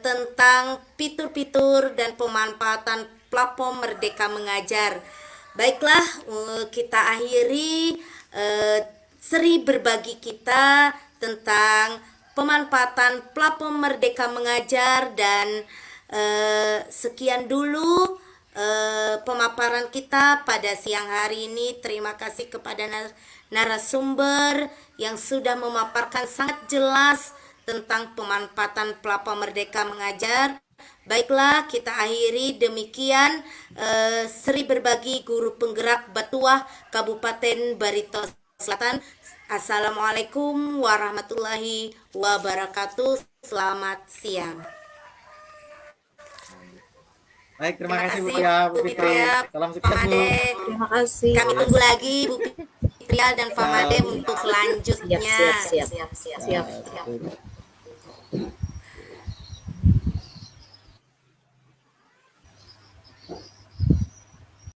tentang fitur-fitur dan pemanfaatan platform Merdeka Mengajar. Baiklah, kita akhiri seri berbagi kita tentang pemanfaatan platform Merdeka Mengajar dan sekian dulu pemaparan kita pada siang hari ini. Terima kasih kepada narasumber yang sudah memaparkan sangat jelas tentang pemanfaatan platform Merdeka Mengajar. Baiklah, kita akhiri demikian seri berbagi guru penggerak Batuah Kabupaten Barito Selatan. Assalamualaikum warahmatullahi wabarakatuh. Selamat siang. Baik, terima kasih Bu ya, Bu Fitri. Salam sukses, Bu. Terima kasih. Kami tunggu lagi Bu Fitria dan Pak Made untuk selanjutnya. Siap.